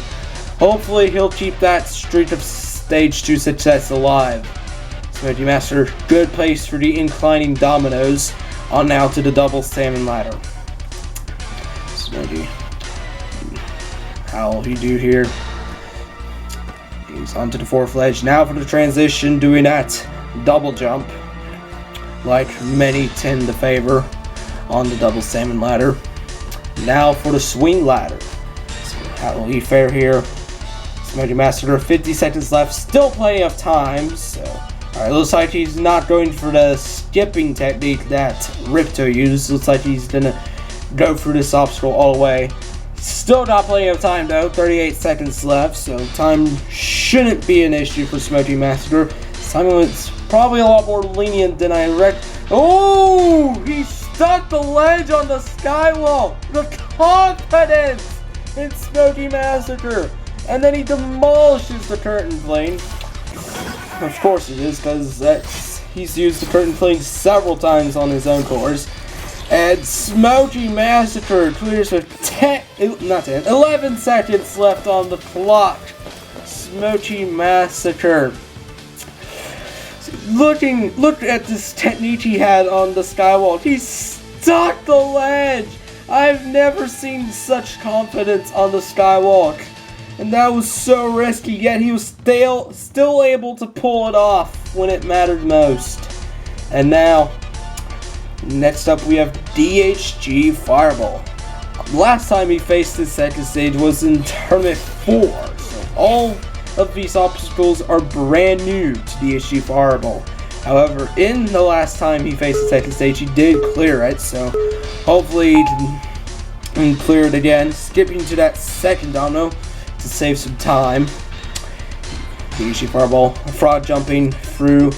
hopefully he'll keep that streak of stage 2 success alive. Smokey Master, good place for the inclining dominoes. On now to the double salmon ladder. Smokey, how will he do here? He's onto the 4th ledge. Now for the transition, doing that double jump, like many tend to favor on the double salmon ladder. Now for the swing ladder. So how will he fare here? Smokey Master, 50 seconds left, still plenty of time. So, alright, looks like he's not going for the skipping technique that Ripto used. Looks like he's gonna go through this obstacle all the way. Still got plenty of time though, 38 seconds left, so time shouldn't be an issue for Smokey Massacre. Simon's probably a lot more lenient than I reckon. Oh, he stuck the ledge on the skywall. The confidence in Smokey Massacre. And then he demolishes the curtain plane. Of course it is, because he's used the curtain plane several times on his own course. And Smokey Massacre clears with 11 seconds left on the clock. Smokey Massacre. Look at this technique he had on the skywall. He stuck the ledge. I've never seen such confidence on the skywalk. And that was so risky, yet he was still able to pull it off when it mattered most. And now, next up we have DHG Fireball. Last time he faced his second stage was in Tournament 4, so all of these obstacles are brand new to DHG Fireball. However, in the last time he faced the second stage, he did clear it, so hopefully he can clear it again, skipping to that second domino to save some time. DHG Fireball, frog jumping through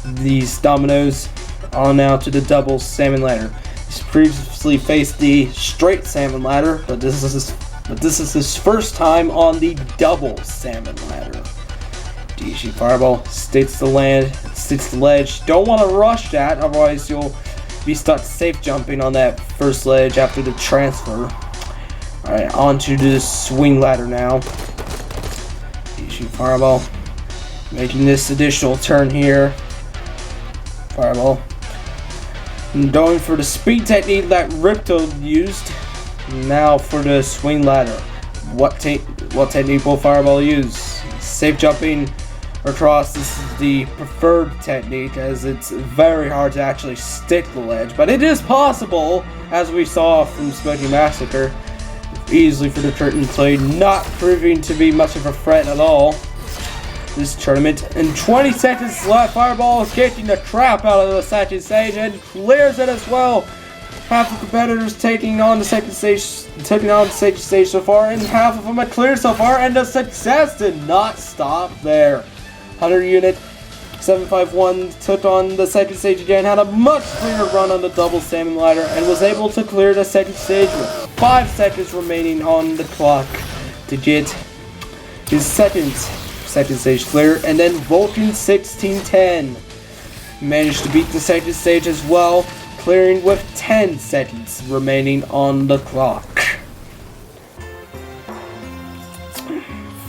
these dominoes. On now to the double salmon ladder. He's previously faced the straight salmon ladder, but this is his first time on the double salmon ladder. DHG Fireball sticks the ledge. Don't want to rush that, otherwise you'll be stuck safe jumping on that first ledge after the transfer. Alright, on to the swing ladder now. DHG Fireball making this additional turn here. Fireball. Going for the speed technique that Ripto used. Now for the swing ladder. What technique will Fireball use? Safe jumping across. This is the preferred technique, as it's very hard to actually stick the ledge. But it is possible, as we saw from Smokey Massacre. Easily for the curtain plane, not proving to be much of a threat at all this tournament. And 20 seconds left. Fireball is kicking the crap out of the second stage and clears it as well. Half the competitors taking on the second stage so far, and half of them have cleared so far, and the success did not stop there. 100 unit 751 took on the second stage again, had a much cleaner run on the double salmon ladder, and was able to clear the second stage with 5 seconds remaining on the clock to get his second stage clear. And then Vulcan 1610 managed to beat the second stage as well, clearing with 10 seconds remaining on the clock.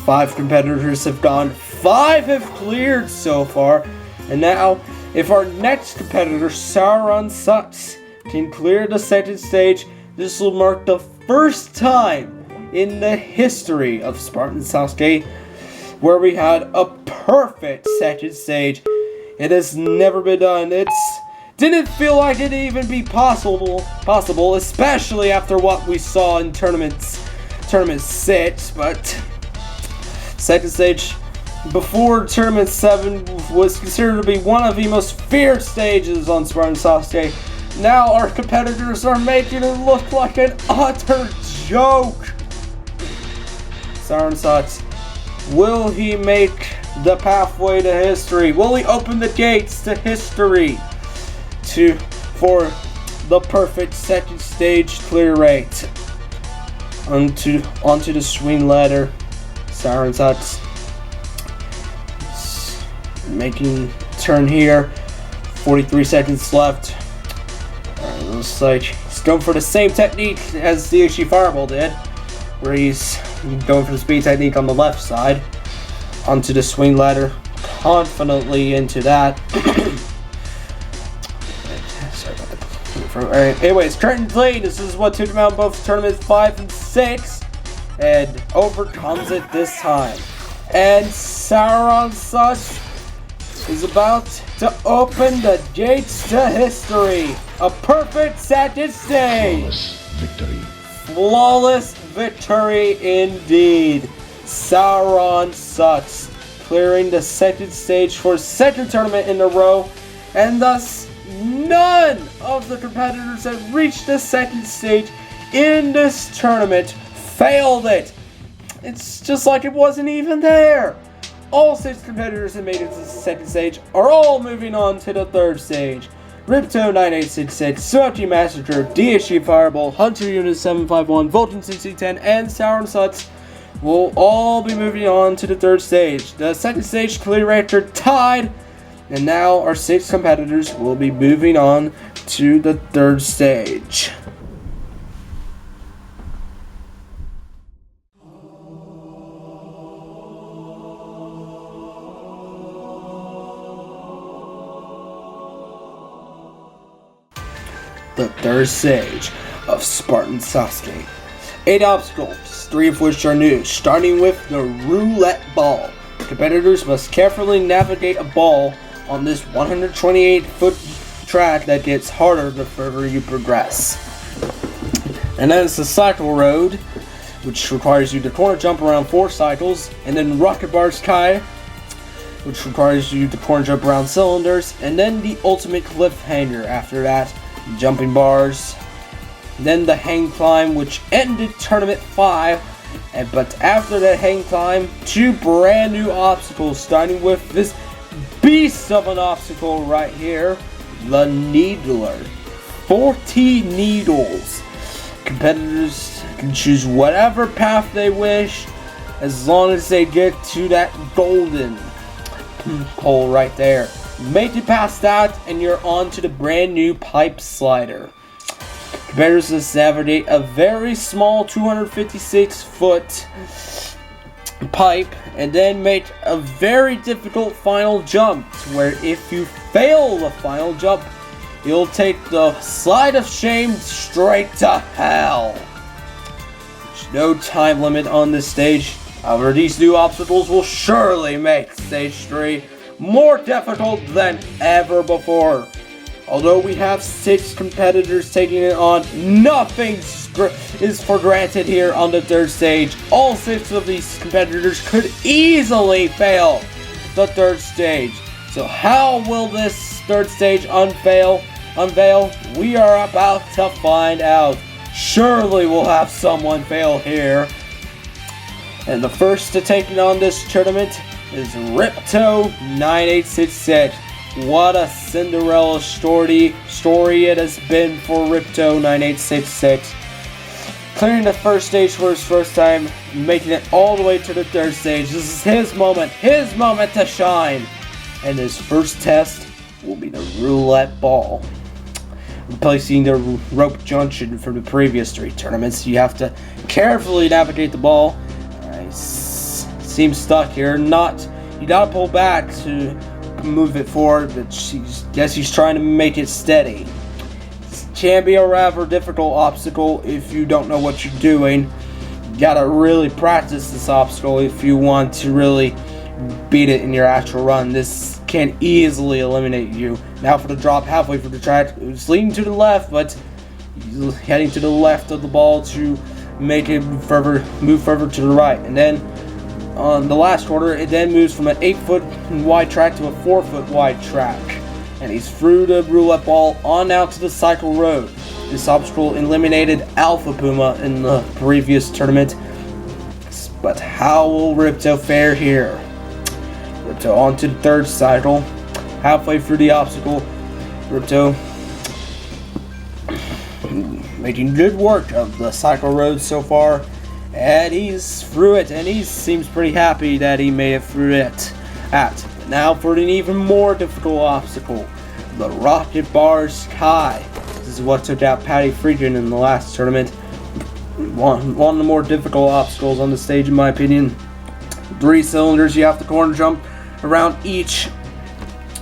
5 competitors have gone. 5 have cleared so far. And now, if our next competitor, Spartan Sasuke, can clear the second stage, this will mark the first time in the history of Spartan Sasuke where we had a perfect second stage. It has never been done. Didn't feel like it'd even be possible, especially after what we saw in tournament 6, but second stage before tournament 7 was considered to be one of the most fierce stages on Spartan Sasuke. Now our competitors are making it look like an utter joke. Spartan Sasuke, will he make the pathway to history? Will he open the gates to history for the perfect second stage clear rate? onto the swing ladder. Siren Sucks making turn here. 43 seconds left. Looks like he's going for the same technique as the DHG Fireball did, where he's going for the speed technique on the left side. Onto the swing ladder, confidently into that. Sorry about that. Alright, anyways, curtain played. This is what took him out both tournaments 5 and 6, and overcomes it this time. And Spartan Sasuke is about to open the gates to history. A perfect second stage. Flawless victory indeed. Spartan Sasuke clearing the second stage for a second tournament in a row, and thus none of the competitors that reached the second stage in this tournament failed it. It's just like it wasn't even there. All 6 competitors that made it to the second stage are all moving on to the third stage. Ripto 9866, Smoky Massacre, DHG Fireball, Hunter Unit 751, Vulcan 6010, and Spartan Sasuke will all be moving on to the third stage. The second stage clear record tied, and now our 6 competitors will be moving on to the third stage. The third stage of Spartan Sasuke. 8 obstacles, 3 of which are new, starting with the roulette ball. Competitors must carefully navigate a ball on this 128-foot track that gets harder the further you progress. And then it's the cycle road, which requires you to corner jump around 4 cycles, and then rocket bars Kai, which requires you to corner jump around cylinders, and then the ultimate cliffhanger after that, jumping bars. Then the hang climb, which ended tournament 5, but after that hang climb, 2 brand new obstacles, starting with this beast of an obstacle right here, the Needler. 40 needles. Competitors can choose whatever path they wish, as long as they get to that golden pole right there. Make it past that, and you're on to the brand new pipe slider. Competitors must navigate a very small 256-foot pipe, and then make a very difficult final jump, where if you fail the final jump, you'll take the slide of shame straight to hell. There's no time limit on this stage. However, these new obstacles will surely make stage 3 more difficult than ever before. Although we have 6 competitors taking it on, nothing is for granted here on the third stage. All 6 of these competitors could easily fail the third stage. So how will this third stage unveil? We are about to find out. Surely we'll have someone fail here. And the first to take it on this tournament is Ripto 9866. What a Cinderella story it has been for Ripto 9866. Clearing the first stage for his first time, making it all the way to the third stage. This is his moment to shine. And his first test will be the roulette ball. Replacing the rope junction from the previous 3 tournaments, you have to carefully navigate the ball. Seems stuck here. You gotta pull back to move it forward, but guess he's trying to make it steady. It can be a rather difficult obstacle if you don't know what you're doing. You gotta really practice this obstacle if you want to really beat it in your actual run. This can easily eliminate you. Now for the drop halfway through the track. It's leading to the left, but he's heading to the left of the ball to make it move further to the right. And then on the last quarter, it then moves from an 8-foot wide track to a 4-foot wide track. And he's through the roulette ball on out to the cycle road. This obstacle eliminated Alpha Puma in the previous tournament. But how will Ripto fare here? Ripto onto the third cycle. Halfway through the obstacle, Ripto making good work of the cycle road so far. and he's through it, and he seems pretty happy that he made it through it. Now for an even more difficult obstacle, the Rocket Bar Sky. This is what took out Patty Friedgen in the last tournament. One of the more difficult obstacles on the stage in my opinion. 3 cylinders, you have to corner jump around each.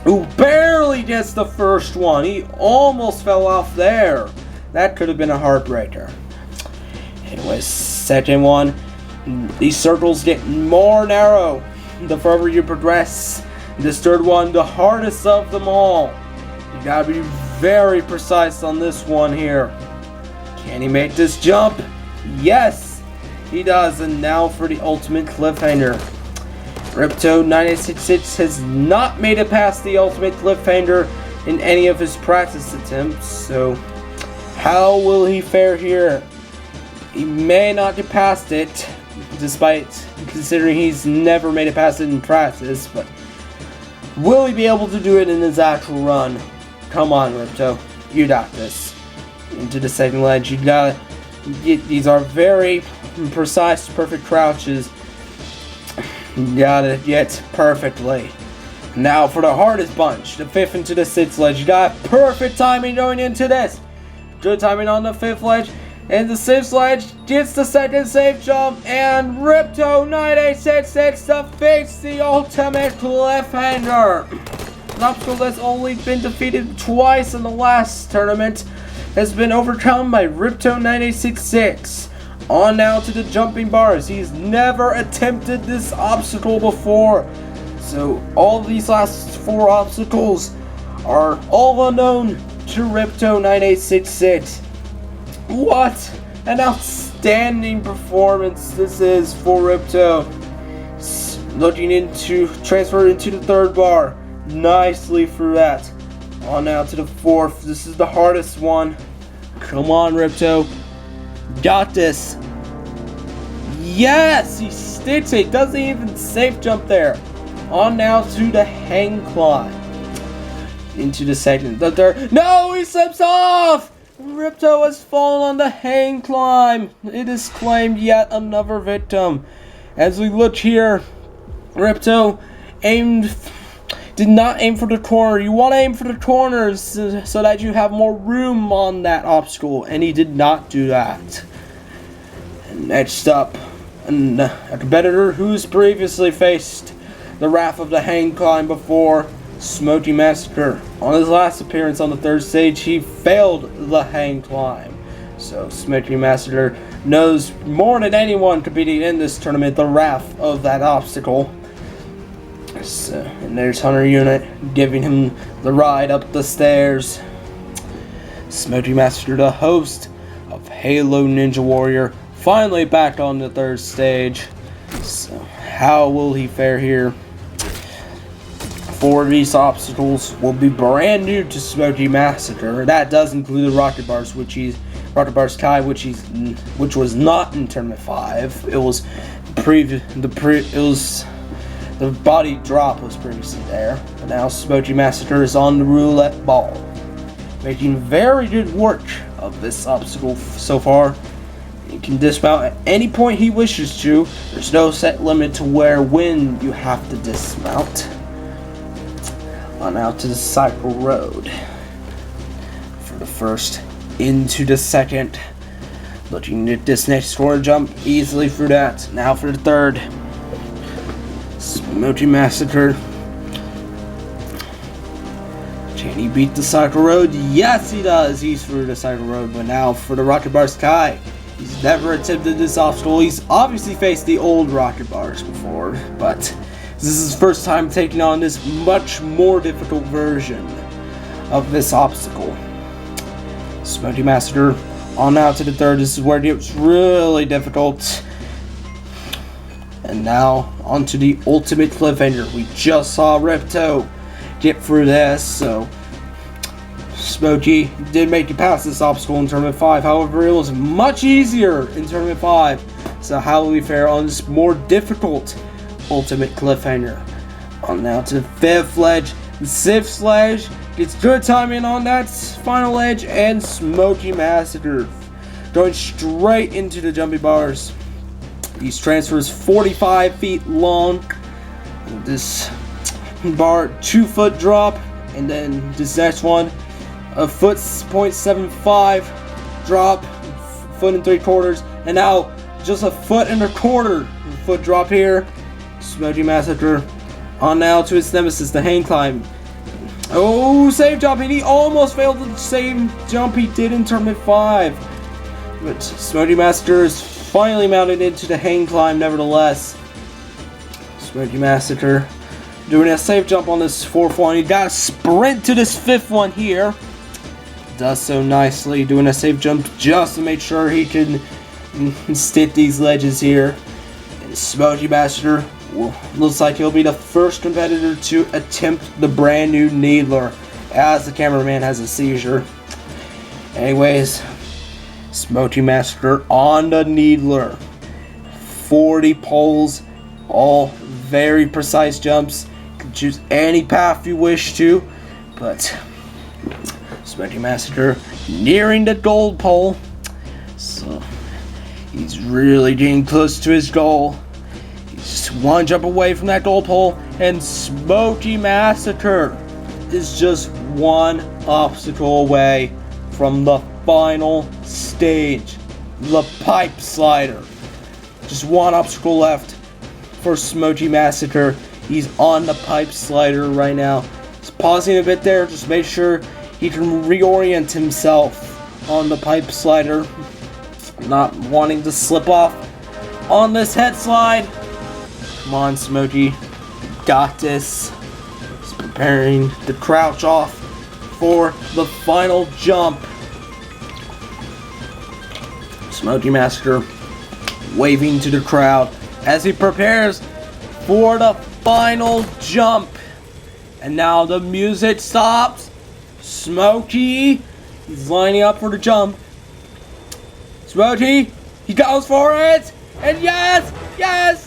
Who barely gets the first one. He almost fell off there. That could have been a heartbreaker. Anyways, second one. These circles get more narrow the further you progress. This third one, the hardest of them all. You gotta be very precise on this one here. Can he make this jump? Yes, he does. And now for the ultimate cliffhanger. Ripto 9866 has not made it past the ultimate cliffhanger in any of his practice attempts, so how will he fare here? He may not get past it, despite considering he's never made it past it in practice, but will he be able to do it in his actual run? Come on, Ripto, you got this. Into the second ledge, you got it. These are very precise, perfect crouches. Got it yet perfectly. Now for the hardest bunch, the 5th into the 6th ledge. You got perfect timing going into this. Good timing on the 5th ledge. And the 6th ledge gets the second safe jump. And Ripto 9866 defeats the ultimate cliffhanger. An obstacle that's only been defeated twice in the last tournament has been overcome by Ripto 9866. On now to the jumping bars. He's never attempted this obstacle before. So all these last 4 obstacles are all unknown to Ripto 9866. What an outstanding performance this is for Ripto. Looking into transfer into the 3rd bar. Nicely through that. On now to the 4th. This is the hardest one. Come on, Ripto. Got this. Yes, he sticks it. Doesn't even safe jump there. On now to the hang climb. Into the second, the third. No, he slips off. Ripto has fallen on the hang climb. It is claimed yet another victim. As we look here, Ripto did not aim for the corner. You want to aim for the corners so that you have more room on that obstacle, and he did not do that. And next up, a competitor who's previously faced the wrath of the hang climb before, Smoky Massacre. On his last appearance on the 3rd stage, he failed the hang climb. So Smoky Massacre knows more than anyone competing in this tournament the wrath of that obstacle. So, and there's Hunter Unit giving him the ride up the stairs. Smoky Massacre, the host of Halo Ninja Warrior, finally back on the 3rd stage. So how will he fare here? 4 of these obstacles will be brand new to Smoky Massacre. That does include the Rocket Bar Sky, which was not in Tournament 5. It was the body drop was previously there, but now Smoky Massacre is on the roulette ball, making very good work of this obstacle so far. He can dismount at any point he wishes to. There's no set limit to when you have to dismount. On out to the cycle road. For the first, into the second. Looking at this next corner jump, easily through that. Now for the 3rd. Smoky Massacre. Can he beat the cycle road? Yes, he does. He's through the cycle road. But now for the Rocket Bar Sky. He's never attempted this obstacle. He's obviously faced the old Rocket Bars before, but this is his first time taking on this much more difficult version of this obstacle. Smoky Massacre on out to the 3rd. This is where it gets really difficult. And now onto the ultimate cliffhanger. We just saw Ripto get through this, so Smoky did make it past this obstacle in Tournament 5. However, it was much easier in Tournament 5. So how will we fare on this more difficult ultimate cliffhanger? On now to the 5th ledge. The 6th ledge gets good timing on that final ledge, and Smoky Massacre going straight into the jumping bars. These transfers 45 feet long. This bar 2-foot drop, and then this next one a foot 0.75 drop, foot and 3/4, and now just a foot and 1/4 foot drop here. Smoky Massacre on now to his nemesis, the hang climb. Oh, save jump, and he almost failed the same jump he did in Tournament 5. But Smoky Massacre is finally mounted into the hang climb nevertheless. Smoky Massacre doing a safe jump on this 4th one. He got a sprint to this 5th one here. Does so nicely, doing a safe jump just to make sure he can stick these ledges here. And Smoky Massacre looks like he'll be the first competitor to attempt the brand new Needler, as the cameraman has a seizure. Anyways, Smoky Massacre on the Needler. 40 poles, all very precise jumps. You can choose any path you wish to, but Smoky Massacre nearing the gold pole. So he's really getting close to his goal. He's just one jump away from that gold pole, and Smoky Massacre is just one obstacle away from the final stage, the pipe slider. Just one obstacle left for Smoky Massacre. He's on the pipe slider right now. He's pausing a bit there, just make sure he can reorient himself on the pipe slider, not wanting to slip off on this head slide. Come on, Smoky, got this. He's preparing to crouch off for the final jump. Smoky Massacre waving to the crowd as he prepares for the final jump. And now the music stops. Smoky, he's lining up for the jump. Smoky, he goes for it. And yes,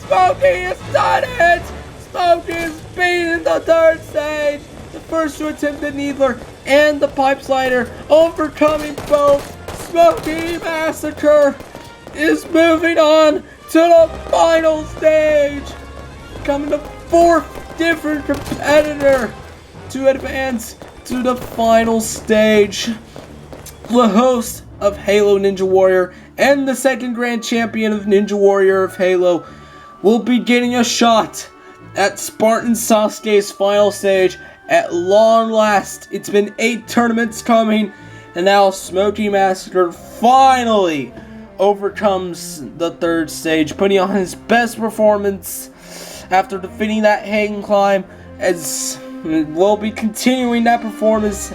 Smoky has done it. Smoky is beating the 3rd stage. The first to attempt the Needler and the pipe slider, overcoming both. Smoky Massacre is moving on to the final stage, becoming the 4th different competitor to advance to the final stage. The host of Halo Ninja Warrior and the 2nd Grand Champion of Ninja Warrior of Halo will be getting a shot at Spartan Sasuke's final stage at long last. It's been 8 tournaments coming, and now Smoky Massacre finally overcomes the 3rd stage, putting on his best performance after defeating that hang climb, as we'll be continuing that performance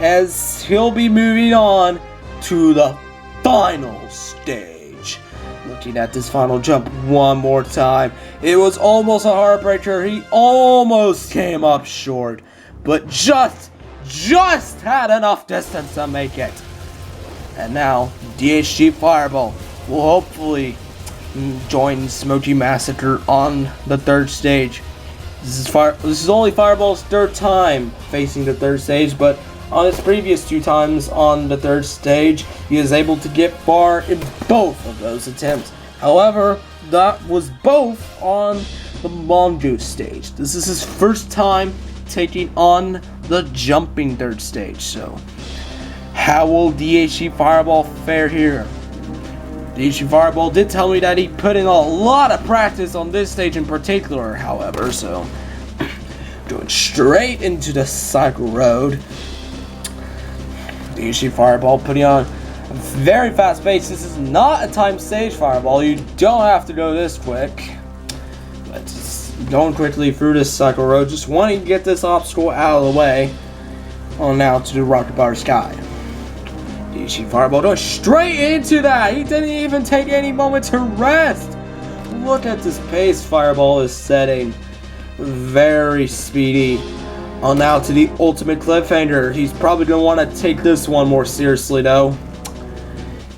as he'll be moving on to the final stage. Looking at this final jump one more time, it was almost a heartbreaker. He almost came up short, but just had enough distance to make it. And now DHG Fireball will hopefully join Smoky Massacre on the 3rd stage. This is only Fireball's 3rd time facing the 3rd stage, but on his previous 2 times on the 3rd stage, he was able to get far in both of those attempts. However, that was both on the Mongoose stage. This is his first time taking on the jumping 3rd stage, so how will DHG Fireball fare here? DHG Fireball did tell me that he put in a lot of practice on this stage in particular, however, so going straight into the cycle road. DHG Fireball putting on a very fast pace. This is not a time stage Fireball. You don't have to go this quick. But just going quickly through this cycle road, just wanting to get this obstacle out of the way. On now to the Rocket Power Sky. DHG Fireball going straight into that. He didn't even take any moment to rest. Look at this pace Fireball is setting. Very speedy. On now to the ultimate cliffhanger. He's probably going to want to take this one more seriously though.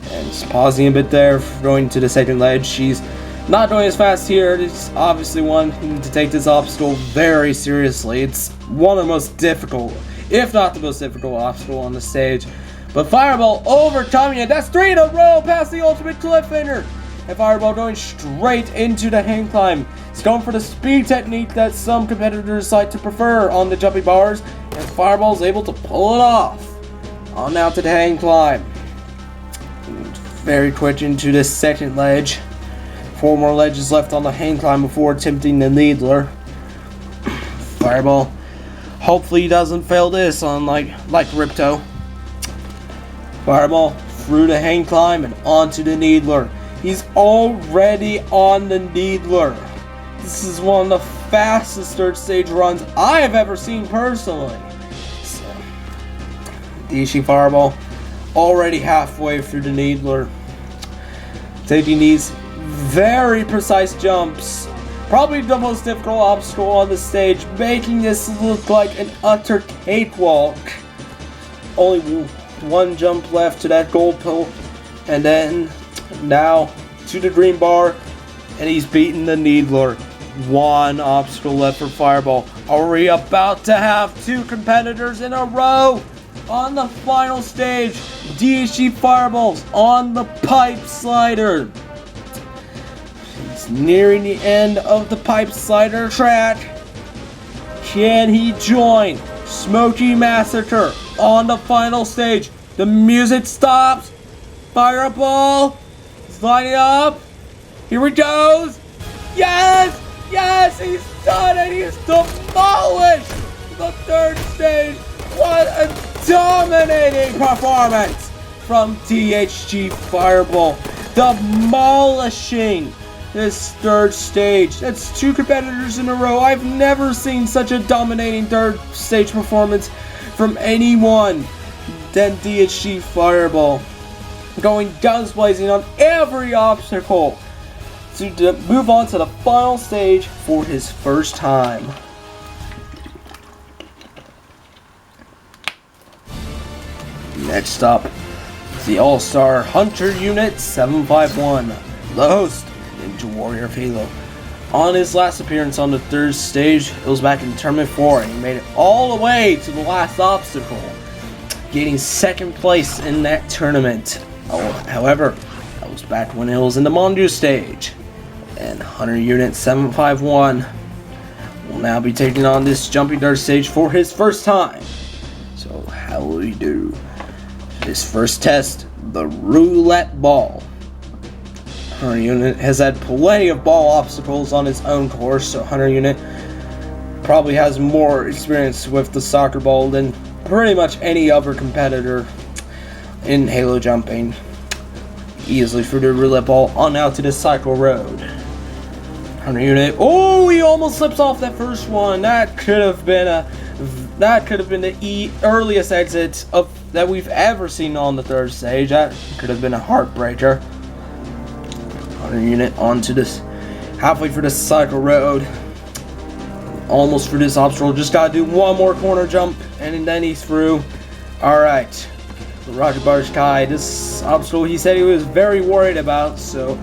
And just pausing a bit there, going to the 2nd ledge. She's not going as fast here. It's obviously wanting to take this obstacle very seriously. It's one of the most difficult, if not the most difficult obstacle on the stage. But Fireball overcoming it. That's 3 in a row past the ultimate cliffhanger. and Fireball going straight into the hang climb. He's going for the speed technique that some competitors like to prefer on the jumping bars, and Fireball's able to pull it off. On out to the hang climb. Very quick into the second ledge. 4 more ledges left on the hang climb before attempting the Needler. Fireball. Hopefully he doesn't fail this on like Ripto. Fireball through the hang climb and onto the Needler. He's already on the Needler. This is one of the fastest third stage runs I have ever seen personally. So, DHG Fireball already halfway through the Needler. Taking these very precise jumps. Probably the most difficult obstacle on the stage, making this look like an utter cakewalk. Only 1 jump left to that gold pole, and then now to the green bar, and he's beaten the Needler. 1 obstacle left for Fireball. Are we about to have 2 competitors in a row on the final stage? DHG Fireballs on the pipe slider. He's nearing the end of the pipe slider track. Can he join Smoky Massacre on the final stage? The music stops. Fireball is lining up. Here he goes. Yes! Yes! He's done it! He's demolished the third stage. What a dominating performance from DHG Fireball. Demolishing this third stage. That's 2 competitors in a row. I've never seen such a dominating third stage performance from anyone than DHG Fireball. Going guns blazing on every obstacle to move on to the final stage for his first time. Next up, the All-Star Hunter Unit 751, the host Ninja Warrior of Halo. On his last appearance on the third stage, it was back in Tournament 4, and he made it all the way to the last obstacle, getting 2nd place in that tournament. However, that was back when it was in the Mondu stage. And Hunter Unit 751 will now be taking on this jumping dirt stage for his first time. So how will he do? His first test, the roulette ball. Hunter Unit has had plenty of ball obstacles on his own course, so Hunter Unit probably has more experience with the soccer ball than pretty much any other competitor in Halo jumping. Easily through the roulette ball on out to the cycle road. Hunter Unit. Oh, he almost slips off that first one. That could have been the earliest exit that we've ever seen on the third stage. That could have been a heartbreaker. Hunter Unit onto this halfway through the cycle road. Almost through this obstacle. Just gotta do 1 more corner jump, and then he's through. All right. Rocket Bar Sky. This obstacle he said he was very worried about. So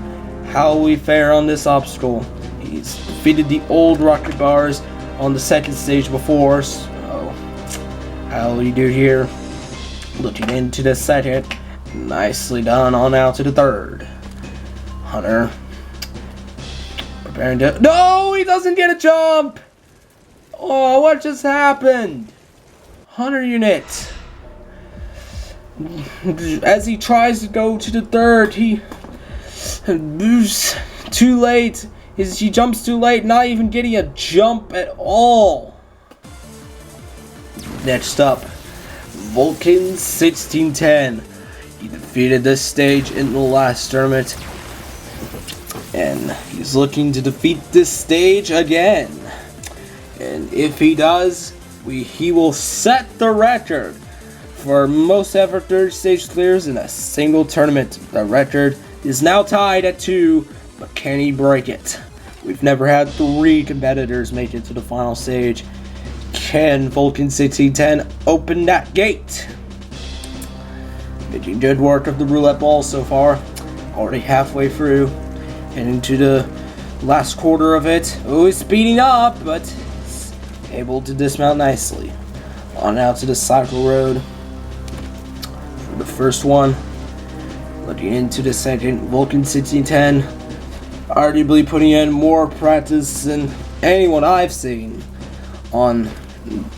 how will we fare on this obstacle? He's defeated the old rocket bars on the 2nd stage before, so how will he do here? Looking into the 2nd, nicely done. On out to the 3rd. Hunter preparing to. No, he doesn't get a jump. Oh, what just happened? Hunter Unit. As he tries to go to the 3rd, he moves too late. He jumps too late, not even getting a jump at all. Next up, Vulcan 1610. He defeated this stage in the last tournament, and he's looking to defeat this stage again. And if he does, he will set the record for most ever third stage clears in a single tournament. The record is now tied at 2, but can he break it? We've never had 3 competitors make it to the final stage. Can Vulcan 1610 open that gate? Making good work of the roulette ball so far. Already halfway through and into the last quarter of it. Oh, he's speeding up, but he's able to dismount nicely. On out to the cycle road for the first one. Looking into the second, Vulcan 1610, arguably putting in more practice than anyone I've seen on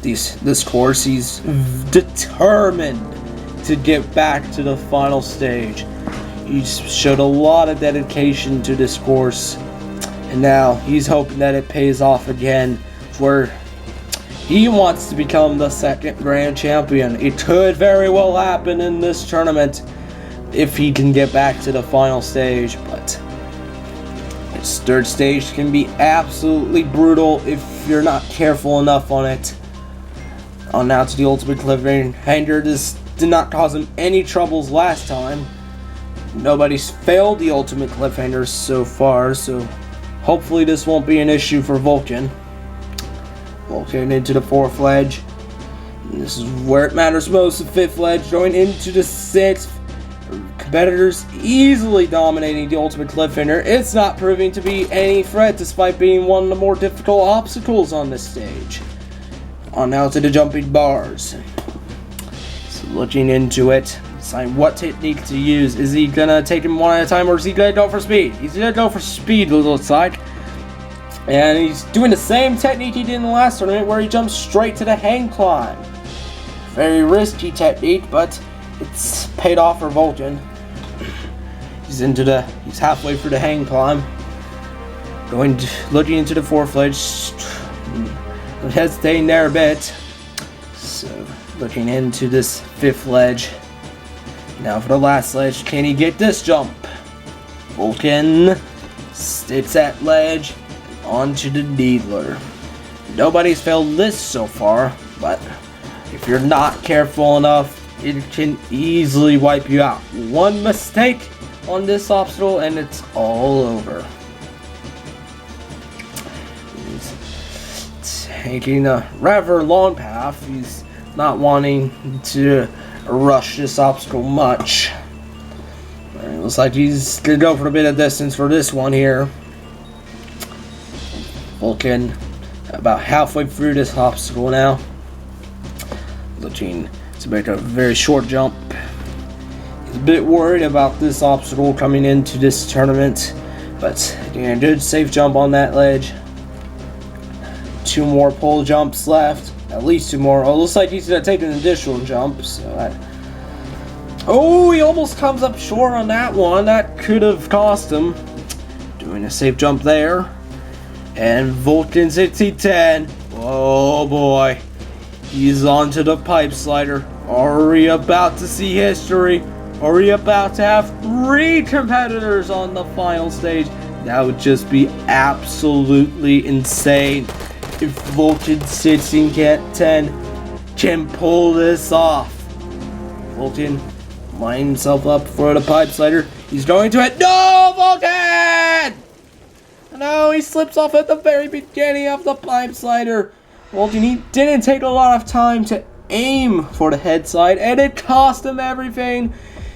this course. He's determined to get back to the final stage. He showed a lot of dedication to this course, and now he's hoping that it pays off again, where he wants to become the second grand champion. It could very well happen in this tournament if he can get back to the final stage, but his third stage can be absolutely brutal if you're not careful enough on it. On now to the ultimate cliffhanger. This did not cause him any troubles last time. Nobody's failed the ultimate cliffhanger so far, so hopefully this won't be an issue for Vulcan. Vulcan into the fourth ledge. And this is where it matters most, the fifth ledge, going into the sixth. Competitors easily dominating the ultimate cliffhanger. It's not proving to be any threat despite being one of the more difficult obstacles on this stage. On now to the jumping bars. So looking into it, deciding what technique to use. Is he gonna take them one at a time, or is he gonna go for speed? He's gonna go for speed, it looks like. And he's doing the same technique he did in the last tournament, where he jumps straight to the hang climb. Very risky technique, but it's paid off for Vulcan. He's halfway through the hang climb. Looking into the fourth ledge. Hesitating there a bit. So, looking into this fifth ledge. Now for the last ledge, can he get this jump? Vulcan sits that ledge onto the needler. Nobody's failed this so far, but if you're not careful enough, it can easily wipe you out. One mistake on this obstacle and it's all over. He's taking a rather long path. He's not wanting to rush this obstacle much. It looks like he's gonna go for a bit of distance for this one here. Vulcan about halfway through this obstacle now. Looking to make a very short jump. He's a bit worried about this obstacle coming into this tournament, but getting a good safe jump on that ledge. 2 more pole jumps left, at least 2 more. Oh, looks like he's gonna take an additional jump. So oh, he almost comes up short on that one. That could have cost him. Doing a safe jump there, and Vulcan 1610. Oh boy. He's onto the pipe slider. Are we about to see history? Are we about to have 3 competitors on the final stage? That would just be absolutely insane if Vulcan 1610 can pull this off. Vulcan lining himself up for the pipe slider. He's going to it. No, Vulcan! No, he slips off at the very beginning of the pipe slider. Vulcan, he didn't take a lot of time to aim for the head slide, and it cost him everything.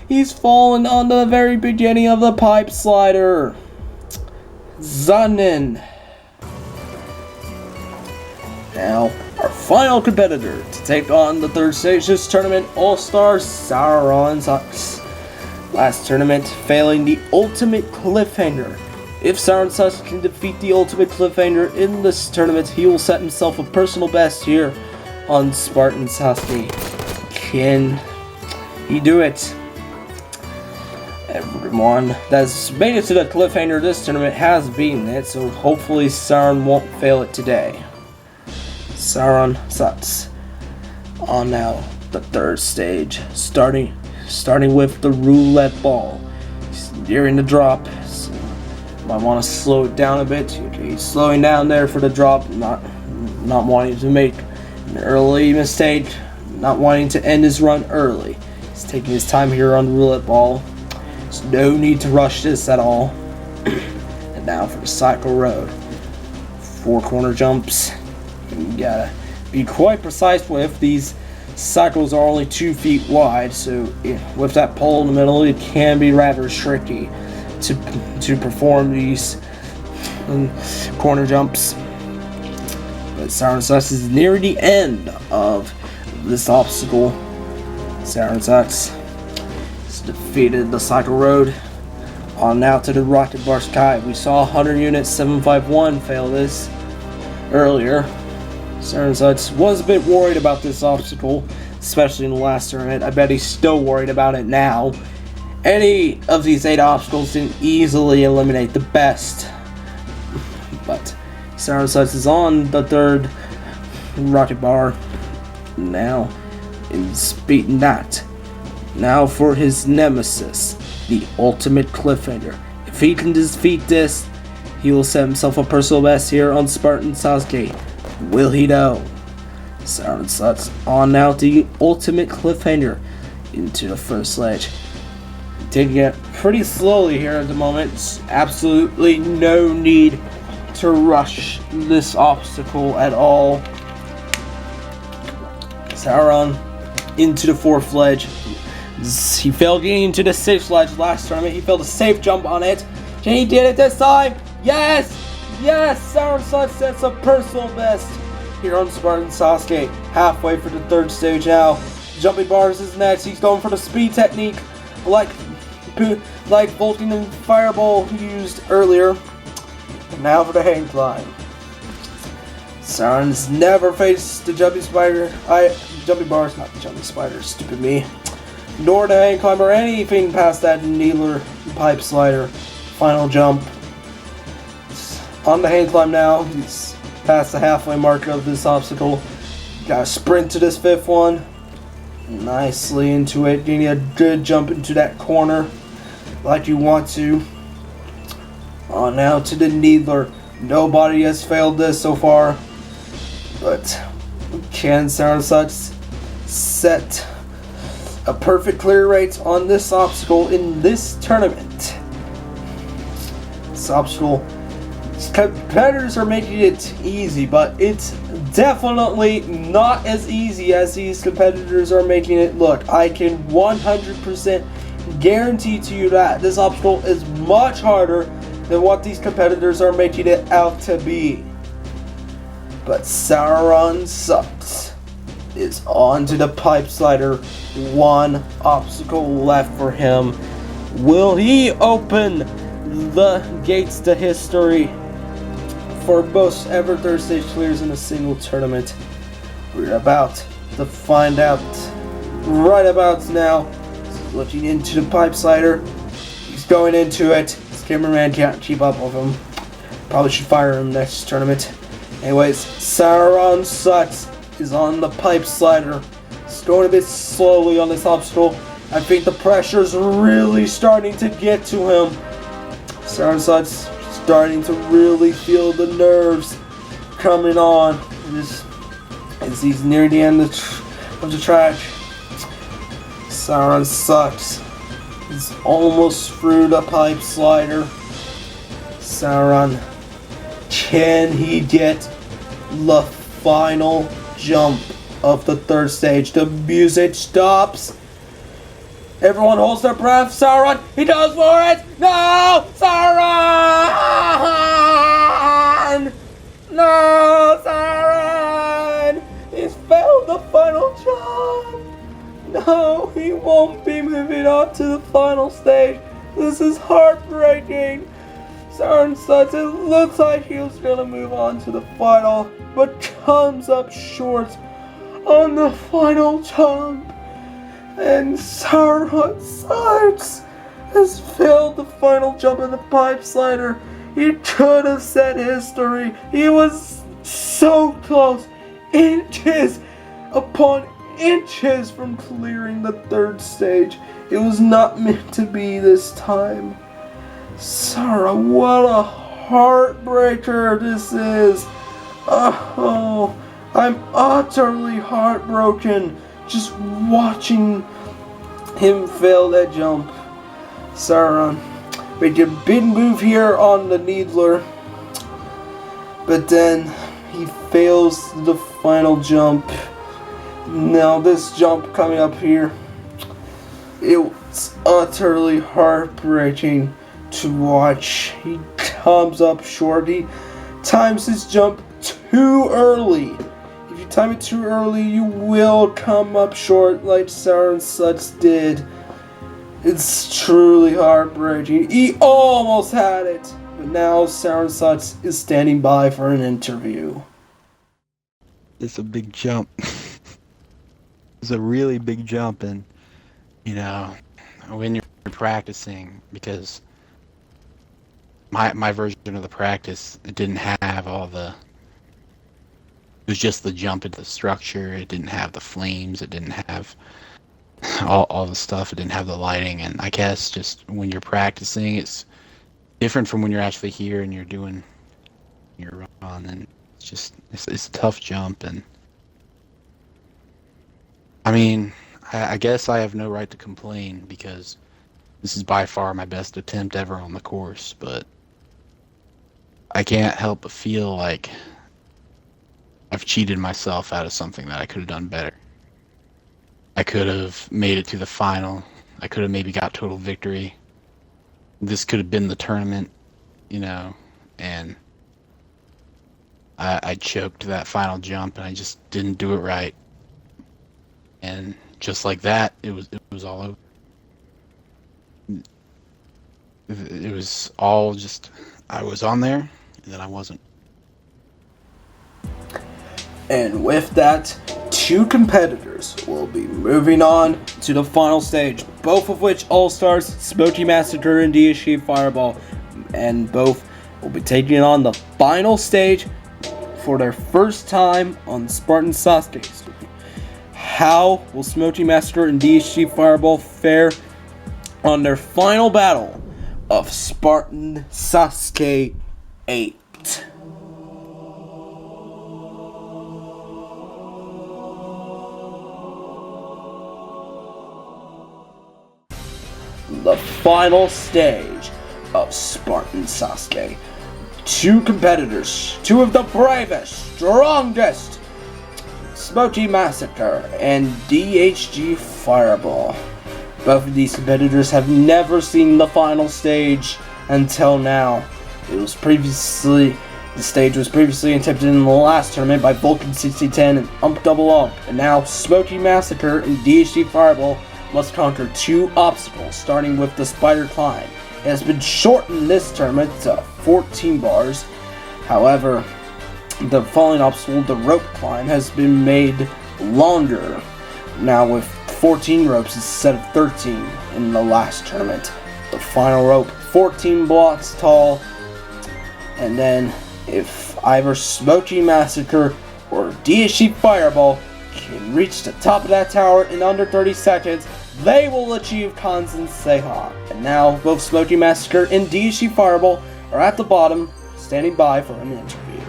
He's fallen on the very beginning of the pipe slider. Zanin. Now, our final competitor to take on the third stage of this tournament, All-Star Spartan Sasuke. Last tournament, failing the ultimate cliffhanger. If Spartan Sasuke can defeat the ultimate cliffhanger in this tournament, he will set himself a personal best here on Spartan Sasuke. Can he do it? Everyone that's made it to the cliffhanger this tournament has beaten it, so hopefully Spartan won't fail it today. Spartan Sasuke on now the third stage, starting with the roulette ball. During the drop, so might want to slow it down a bit. Okay, he's slowing down there for the drop, not wanting to make an early mistake, not wanting to end his run early. He's taking his time here on the roulette ball. There's no need to rush this at all. And now for the cycle road. 4 corner jumps. You gotta be quite precise with these. Cycles are only 2 feet wide, so with that pole in the middle, it can be rather tricky to perform these corner jumps. But Spartan Sasuke is near the end of this obstacle. Spartan Sasuke is defeated the Cycle Road. On now to the Rocket Bar Sky. We saw 100 unit 751 fail this earlier. Kanzenseiha was a bit worried about this obstacle, especially in the last tournament. I bet he's still worried about it now. Any of these 8 obstacles didn't easily eliminate the best, but Kanzenseiha is on the 3rd Rocket Bar now. Is beaten that. Now for his nemesis, the ultimate cliffhanger. If he can defeat this, he will set himself a personal best here on Spartan Sasuke. Will he though? Kanzenseiha on now the ultimate cliffhanger into the first sledge. Taking it pretty slowly here at the moment. Absolutely no need to rush this obstacle at all. Sauron into the 4th ledge. He failed getting into the 6th ledge last tournament. He failed a safe jump on it. And he did it this time. Yes! Yes! Kanzenseiha sets a personal best here on Spartan Sasuke. Halfway for the 3rd stage now. Jumping bars is next. He's going for the speed technique like Volting and Fireball used earlier. Now for the hang climb. Sauron's never faced the jumping spider. Jumping bars, not the jumping spider, stupid me. Nor the hang climb or anything past that needler pipe slider. Final jump. On the hang climb now. He's past the halfway mark of this obstacle. Gotta sprint to this 5th one. Nicely into it. Getting a good jump into that corner like you want to. On now to the needler. Nobody has failed this so far. But can Kanzenseiha set a perfect clear rate on this obstacle in this tournament? This obstacle, competitors are making it easy, but it's definitely not as easy as these competitors are making it look. I can 100% guarantee to you that this obstacle is much harder than what these competitors are making it out to be. But Kanzenseiha is on to the pipe slider. 1 obstacle left for him. Will he open the gates to history for most ever 3rd stage clears in a single tournament? We're about to find out right about now. He's looking into the pipe slider. He's going into it. His cameraman can't keep up with him. Probably should fire him next tournament. Anyways, Kanzenseiha is on the pipe slider. He's going a bit slowly on this obstacle. I think the pressure's really starting to get to him. Kanzenseiha's starting to really feel the nerves coming on as he's near the end of the track. Kanzenseiha is almost through the pipe slider. Sauron, can he get the final jump of the 3rd stage? The music stops. Everyone holds their breath. Sauron, he goes for it. No, Sauron! No, Sauron! He's failed the final jump. No, he won't be moving on to the final stage. This is heartbreaking. Kanzenseiha, it looks like he was going to move on to the final, but comes up short on the final jump. And Kanzenseiha has failed the final jump in the pipe slider. He could have set history. He was so close, inches upon inches from clearing the 3rd stage. It was not meant to be this time. Sarah, what a heartbreaker this is. Oh, I'm utterly heartbroken just watching him fail that jump. Sauron made a big move here on the needler, but then he fails the final jump. Now this jump coming up here, it's utterly heartbreaking to watch. He comes up short. He times his jump too early. If you time it too early, you will come up short like Kanzenseiha did. It's truly heartbreaking. He almost had it, but now Sarasat is standing by for an interview. It's a big jump. It's a really big jump, and you know, when you're practicing, because my version of the practice, it didn't have all the. It was just the jump into the structure. It didn't have the flames. It didn't have all the stuff. It didn't have the lighting. And I guess just when you're practicing, it's different from when you're actually here and you're doing your run. And it's a tough jump. And I mean, I guess I have no right to complain because this is by far my best attempt ever on the course. But I can't help but feel like I've cheated myself out of something that I could have done better. I could have made it to the final. I could have maybe got total victory. This could have been the tournament, you know, and I choked that final jump and I just didn't do it right. And just like that, it was all over. It was all just, I was on there and then I wasn't. And with that, 2 competitors will be moving on to the final stage, both of which all-stars, Smoky Massacre and DSG Fireball, and both will be taking on the final stage for their first time on Spartan Sasuke. How will Smoky Massacre and DSG Fireball fare on their final battle of Spartan Sasuke 8? The final stage of Spartan Sasuke. 2 competitors, 2 of the bravest, strongest, Smoky Massacre and DHG Fireball. Both of these competitors have never seen the final stage until now. The stage was previously attempted in the last tournament by Vulcan 6010 and Ump Double Ump, and now Smoky Massacre and DHG Fireball must conquer 2 obstacles, starting with the spider climb. It has been shortened this tournament to 14 bars. However, the following obstacle, the rope climb, has been made longer, now with 14 ropes instead of 13 in the last tournament. The final rope, 14 blocks tall, and then if either Smoky Massacre or DSG Fireball can reach the top of that tower in under 30 seconds, they will achieve Kanzenseiha. And now, both Smoky Massacre and DSG Fireball are at the bottom, standing by for an interview.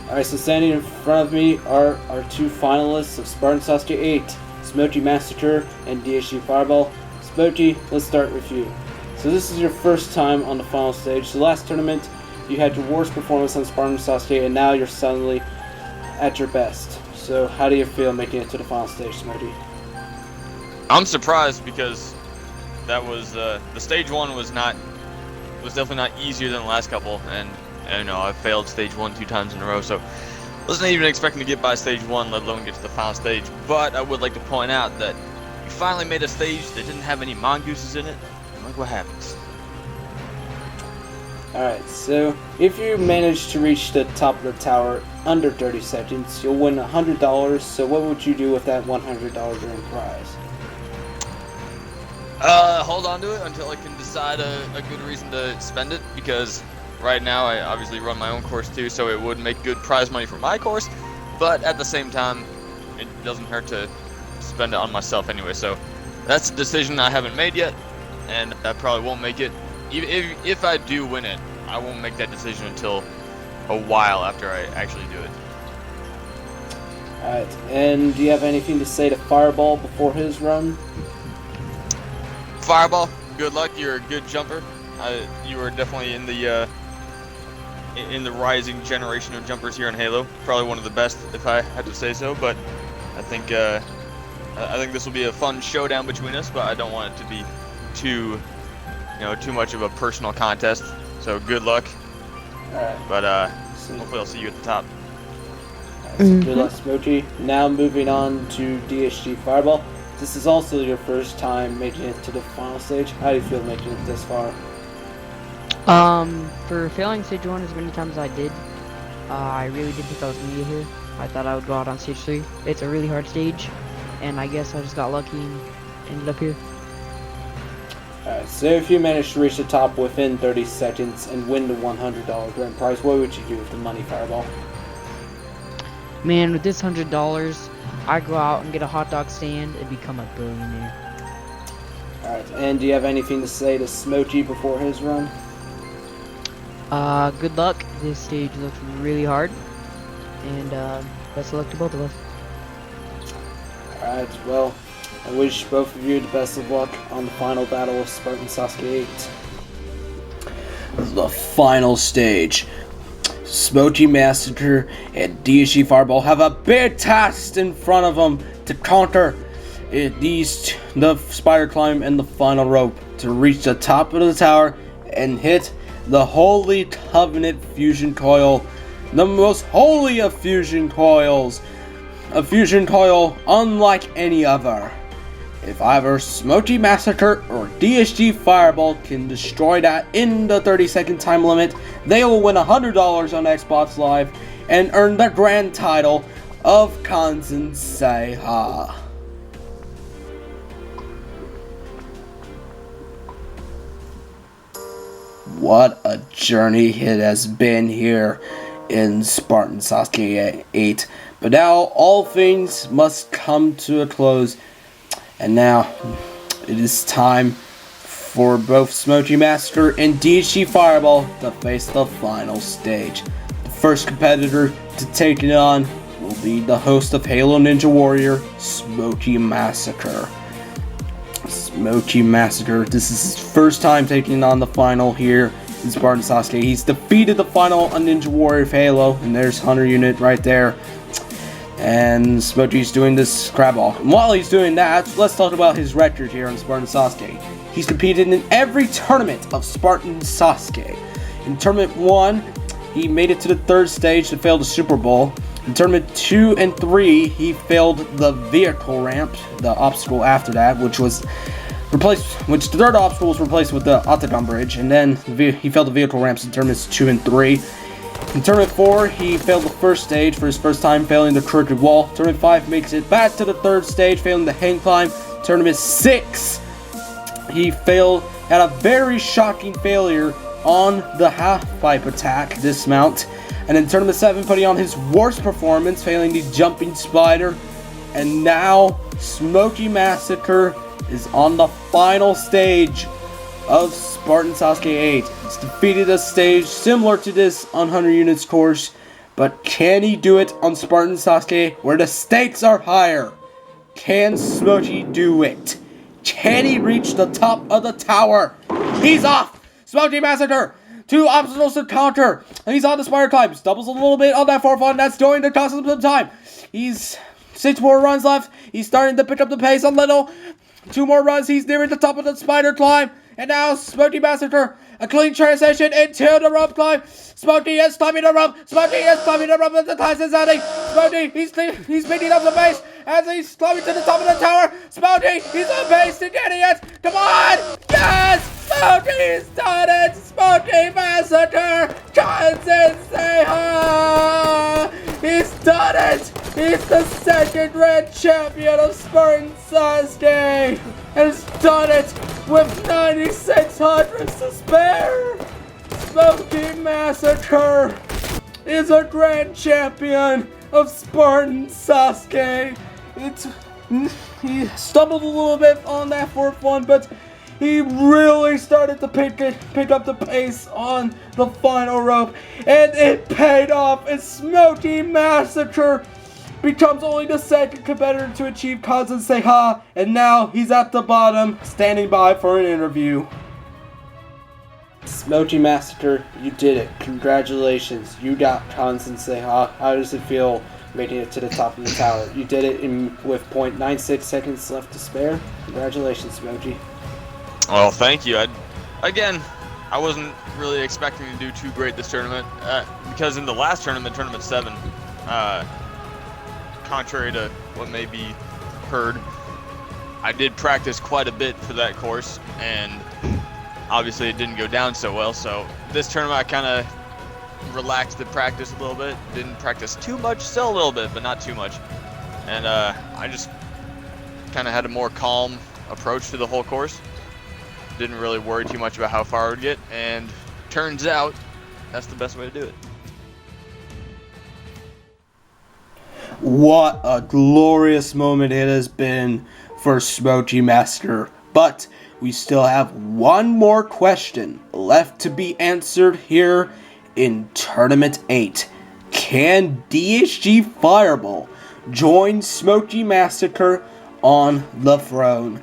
Alright, so standing in front of me are our 2 finalists of Spartan Sasuke 8, Smoky Massacre and DSG Fireball. Smoky, let's start with you. So this is your first time on the final stage. The last tournament, you had your worst performance on Spartan Sasuke, and now you're suddenly at your best. So how do you feel making it to the final stage, Smoky? I'm surprised because that was the stage 1 was definitely not easier than the last couple, and you know, I failed stage 1 2 times in a row, so wasn't even expecting to get by stage 1, let alone get to the final stage. But I would like to point out that you finally made a stage that didn't have any mongooses in it, and look what happens. Alright, so if you manage to reach the top of the tower under 30 seconds, you'll win $100. So what would you do with that $100 grand prize? Hold on to it until I can decide a good reason to spend it, because right now I obviously run my own course too, so it would make good prize money for my course, but at the same time, it doesn't hurt to spend it on myself anyway, so that's a decision I haven't made yet, and I probably won't make it. If I do win it, I won't make that decision until a while after I actually do it. Alright, and do you have anything to say to Fireball before his run? Fireball, good luck. You're a good jumper. You are definitely in the rising generation of jumpers here in Halo. Probably one of the best, if I had to say so. But I think this will be a fun showdown between us. But I don't want it to be too much of a personal contest. So good luck. Alright. But hopefully I'll see you at the top. Alright, so good luck, Smoky. Now moving on to DSG Fireball. this is also your first time making it to the final stage. How do you feel making it this far? For failing stage 1 as many times as I did, I really did think I was gonna get here. I thought I would go out on stage 3. It's a really hard stage, and I guess I just got lucky and ended up here. Alright, so if you manage to reach the top within 30 seconds and win the $100 grand prize, what would you do with the money, Fireball? Man, with this $100, I go out and get a hot dog stand and become a billionaire. Alright, and do you have anything to say to Smokey before his run? Good luck. This stage looks really hard, and best of luck to both of us. Alright, well, I wish both of you the best of luck on the final battle of Spartan Sasuke 8. This is the final stage. Smokey Massacre and DSG Fireball have a big task in front of them to conquer the spider climb and the final rope to reach the top of the tower and hit the Holy Covenant Fusion Coil, the most holy of fusion coils, a fusion coil unlike any other. If either Smokey Massacre or DSG Fireball can destroy that in the 30-second time limit, they will win $100 on Xbox Live and earn the grand title of Kanzenseiha. What a journey it has been here in Spartan Sasuke 8. But now all things must come to a close. And now it is time for both Smokey Massacre and DSG Fireball to face the final stage. The first competitor to take it on will be the host of Halo Ninja Warrior, Smokey Massacre. Smokey Massacre, this is his first time taking on the final here in Spartan Sasuke. He's defeated the final on Ninja Warrior of Halo, and there's Hunter Unit right there. And Smokey's doing this crab walk. And while he's doing that, let's talk about his record here on Spartan Sasuke. He's competed in every tournament of Spartan Sasuke. In Tournament 1, he made it to the 3rd stage to fail the Super Bowl. In Tournament 2 and 3, he failed the vehicle ramp, the obstacle after that, which the 3rd obstacle was replaced with the Octagon Bridge, and then he failed the vehicle ramps in Tournaments 2 and 3. In Tournament 4, he failed the 1st stage for his first time, failing the crooked wall. Tournament 5 makes it back to the 3rd stage, failing the hang climb. Tournament 6, he had a very shocking failure on the half-pipe attack dismount. And in Tournament 7, putting on his worst performance, failing the jumping spider. And now, Smokey Massacre is on the final stage of Spartan Sasuke 8. He's defeated a stage similar to this on 100 Units course, but can he do it on Spartan Sasuke where the stakes are higher? Can Smokey do it? Can he reach the top of the tower? He's off! Smokey Massacre! 2 obstacles to conquer, and he's on the spider climbs. Doubles a little bit on that 4th one. That's going to cost him some time. He's 6 more runs left. He's starting to pick up the pace a little. 2 more runs. He's nearing the top of the spider climb. And now Smokey Massacre, a clean transition into the rope climb. Smokey is climbing the rope. Smokey is climbing the rope as the time is ending. Smokey, he's picking up the pace as he's climbing to the top of the tower. Smokey, he's on pace to getting it. Come on! Yes! Smokey's done it! Smokey Massacre! Kanzenseiha! He's done it! He's the 2nd grand champion of Spartan Sasuke! And he's done it with 9,600 to spare! Smokey Massacre is a grand champion of Spartan Sasuke! He stumbled a little bit on that 4th one, but he really started to pick up the pace on the final rope, and it paid off. And Smokey Massacre becomes only the 2nd competitor to achieve Kanzenseiha, and now he's at the bottom, standing by for an interview. Smokey Massacre, you did it. Congratulations, you got Kanzenseiha. How does it feel making it to the top of the tower? You did it with 0.96 seconds left to spare. Congratulations, Smokey. Well, thank you. I wasn't really expecting to do too great this tournament because in the last tournament, Tournament 7, contrary to what may be heard, I did practice quite a bit for that course, and obviously it didn't go down so well. So this tournament I kind of relaxed the practice a little bit. Didn't practice too much, still a little bit, but not too much. And I just kind of had a more calm approach to the whole course. Didn't really worry too much about how far I would get, and turns out that's the best way to do it. What a glorious moment it has been for Smoky Master. But we still have one more question left to be answered here in Tournament 8. Can DHG Fireball join Smoky Massacre on the throne?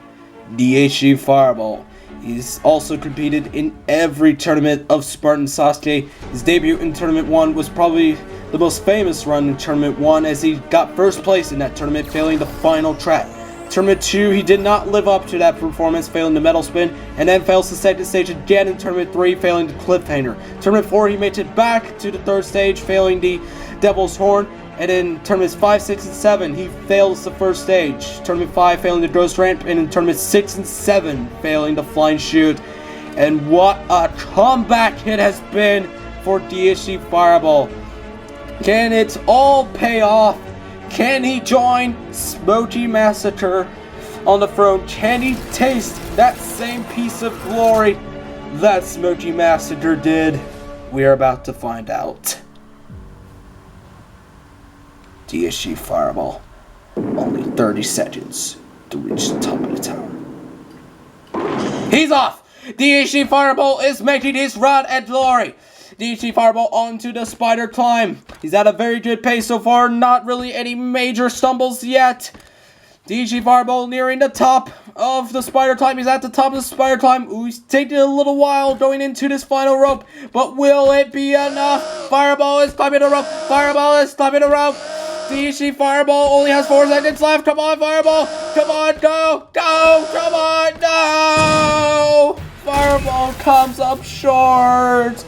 DHG Fireball. He's also competed in every tournament of Spartan Sasuke. His debut in Tournament 1 was probably the most famous run in Tournament 1, as he got first place in that tournament, failing the final track. Tournament 2, he did not live up to that performance, failing the metal spin, and then fails the second stage again in Tournament 3, failing the cliffhanger. Tournament 4, he made it back to the third stage, failing the Devil's Horn. And in Tournaments 5, 6, and 7, he fails the first stage. Tournament 5, failing the Ghost Ramp, and in Tournament 6 and 7, failing the Flying Chute. And what a comeback it has been for DHG Fireball. Can it all pay off? Can he join Smoky Massacre on the throne? Can he taste that same piece of glory that Smoky Massacre did? We are about to find out. DHG Fireball. Only 30 seconds to reach the top of the tower. He's off! DHG Fireball is making his run at glory. DHG Fireball onto the spider climb. He's at a very good pace so far. Not really any major stumbles yet. DHG Fireball nearing the top of the spider climb. He's at the top of the spider climb. Ooh, he's taking a little while going into this final rope. But will it be enough? Fireball is climbing the rope. Fireball is climbing the rope. DHG Fireball only has 4 seconds left. Come on, Fireball. Come on, go. Go. Come on, no. Fireball comes up short.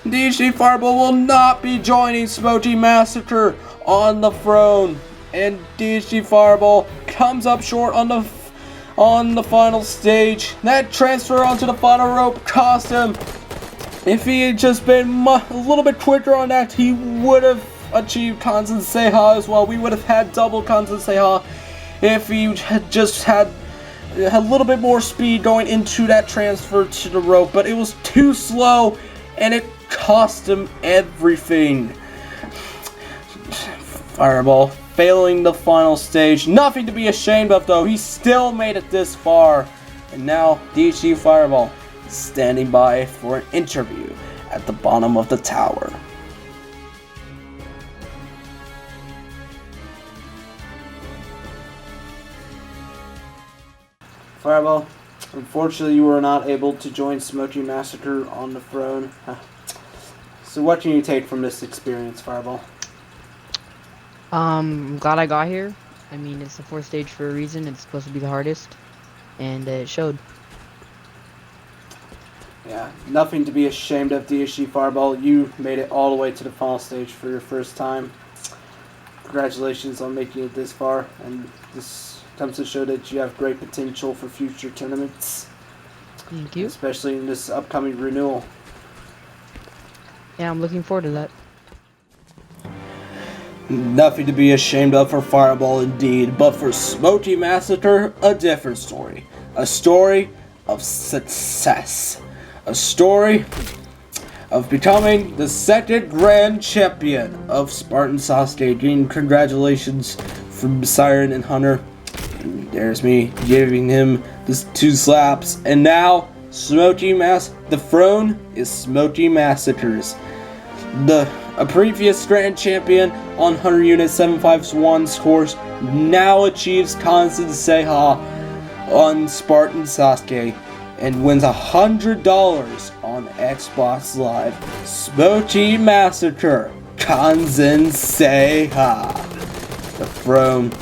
DHG Fireball will not be joining Smoky Massacre on the throne. And DHG Fireball comes up short on the final stage. That transfer onto the final rope cost him. If he had just been a little bit quicker on that, he would have achieved Kanzenseiha as well. We would have had double Kanzenseiha if he had just had a little bit more speed going into that transfer to the rope. But it was too slow, and it cost him everything. Fireball failing the final stage. Nothing to be ashamed of, though. He still made it this far. And now DHG Fireball is standing by for an interview at the bottom of the tower. Fireball, unfortunately you were not able to join Smoky Massacre on the throne. So what can you take from this experience, Fireball? I'm glad I got here. I mean, it's the 4th stage for a reason. It's supposed to be the hardest, and it showed. Yeah, nothing to be ashamed of, DHG Fireball. You made it all the way to the final stage for your first time. Congratulations on making it this far, and this comes to show that you have great potential for future tournaments. Thank you. Especially in this upcoming renewal. Yeah, I'm looking forward to that. Nothing to be ashamed of for Fireball indeed, but for Smoky Massacre, a different story. A story of success. A story of becoming the 2nd Grand Champion of Spartan Sasuke. Again, congratulations from Siren and Hunter. And there's me giving him the 2 slaps. And now, the throne is Smoky Massacre's. A previous Grand Champion on 100 Unit 751's course now achieves Kanzenseiha on Spartan Sasuke and wins $100 on Xbox Live. Smoky Massacre, Kanzenseiha. The throne.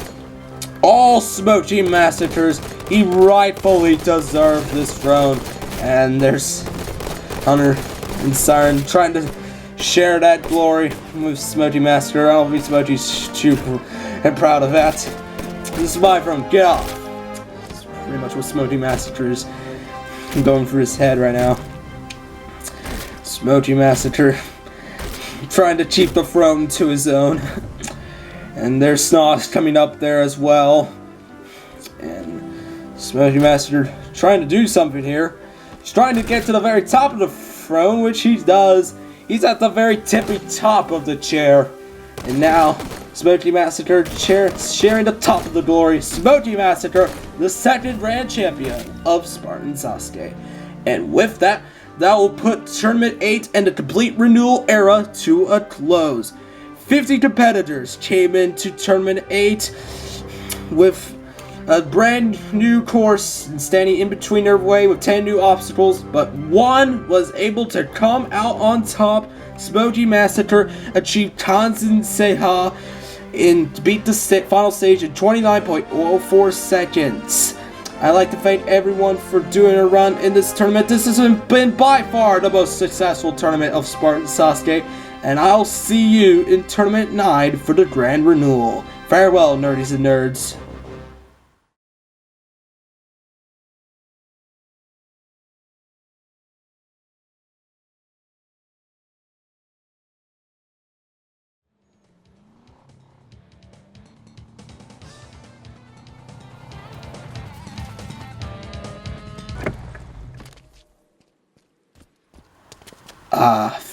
All Smoky Massacres, he rightfully deserved this throne. And there's Hunter and Siren trying to share that glory with Smoky Massacre. I'll be Smoky's super and proud of that. This is my throne. Get off. pretty much what Smoky Massacre's going for his head right now. Smoky Massacre trying to keep the throne to his own. And there's Snoss coming up there as well. And Smoky Massacre trying to do something here. He's trying to get to the very top of the throne, which he does. He's at the very tippy top of the chair. And now, Smoky Massacre sharing the top of the glory. Smoky Massacre, the second Grand Champion of Spartan Sasuke. And with that, that will put Tournament 8 and the complete renewal era to a close. 50 competitors came into Tournament 8 with a brand new course standing in between their way with 10 new obstacles, but one was able to come out on top. Smoky Massacre achieved Kanzenseiha to beat the final stage in 29.04 seconds. I'd like to thank everyone for doing a run in this tournament. This has been by far the most successful tournament of Spartan Sasuke, and I'll see you in Tournament 9 for the Grand Renewal. Farewell, nerdies and nerds.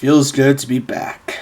Feels good to be back.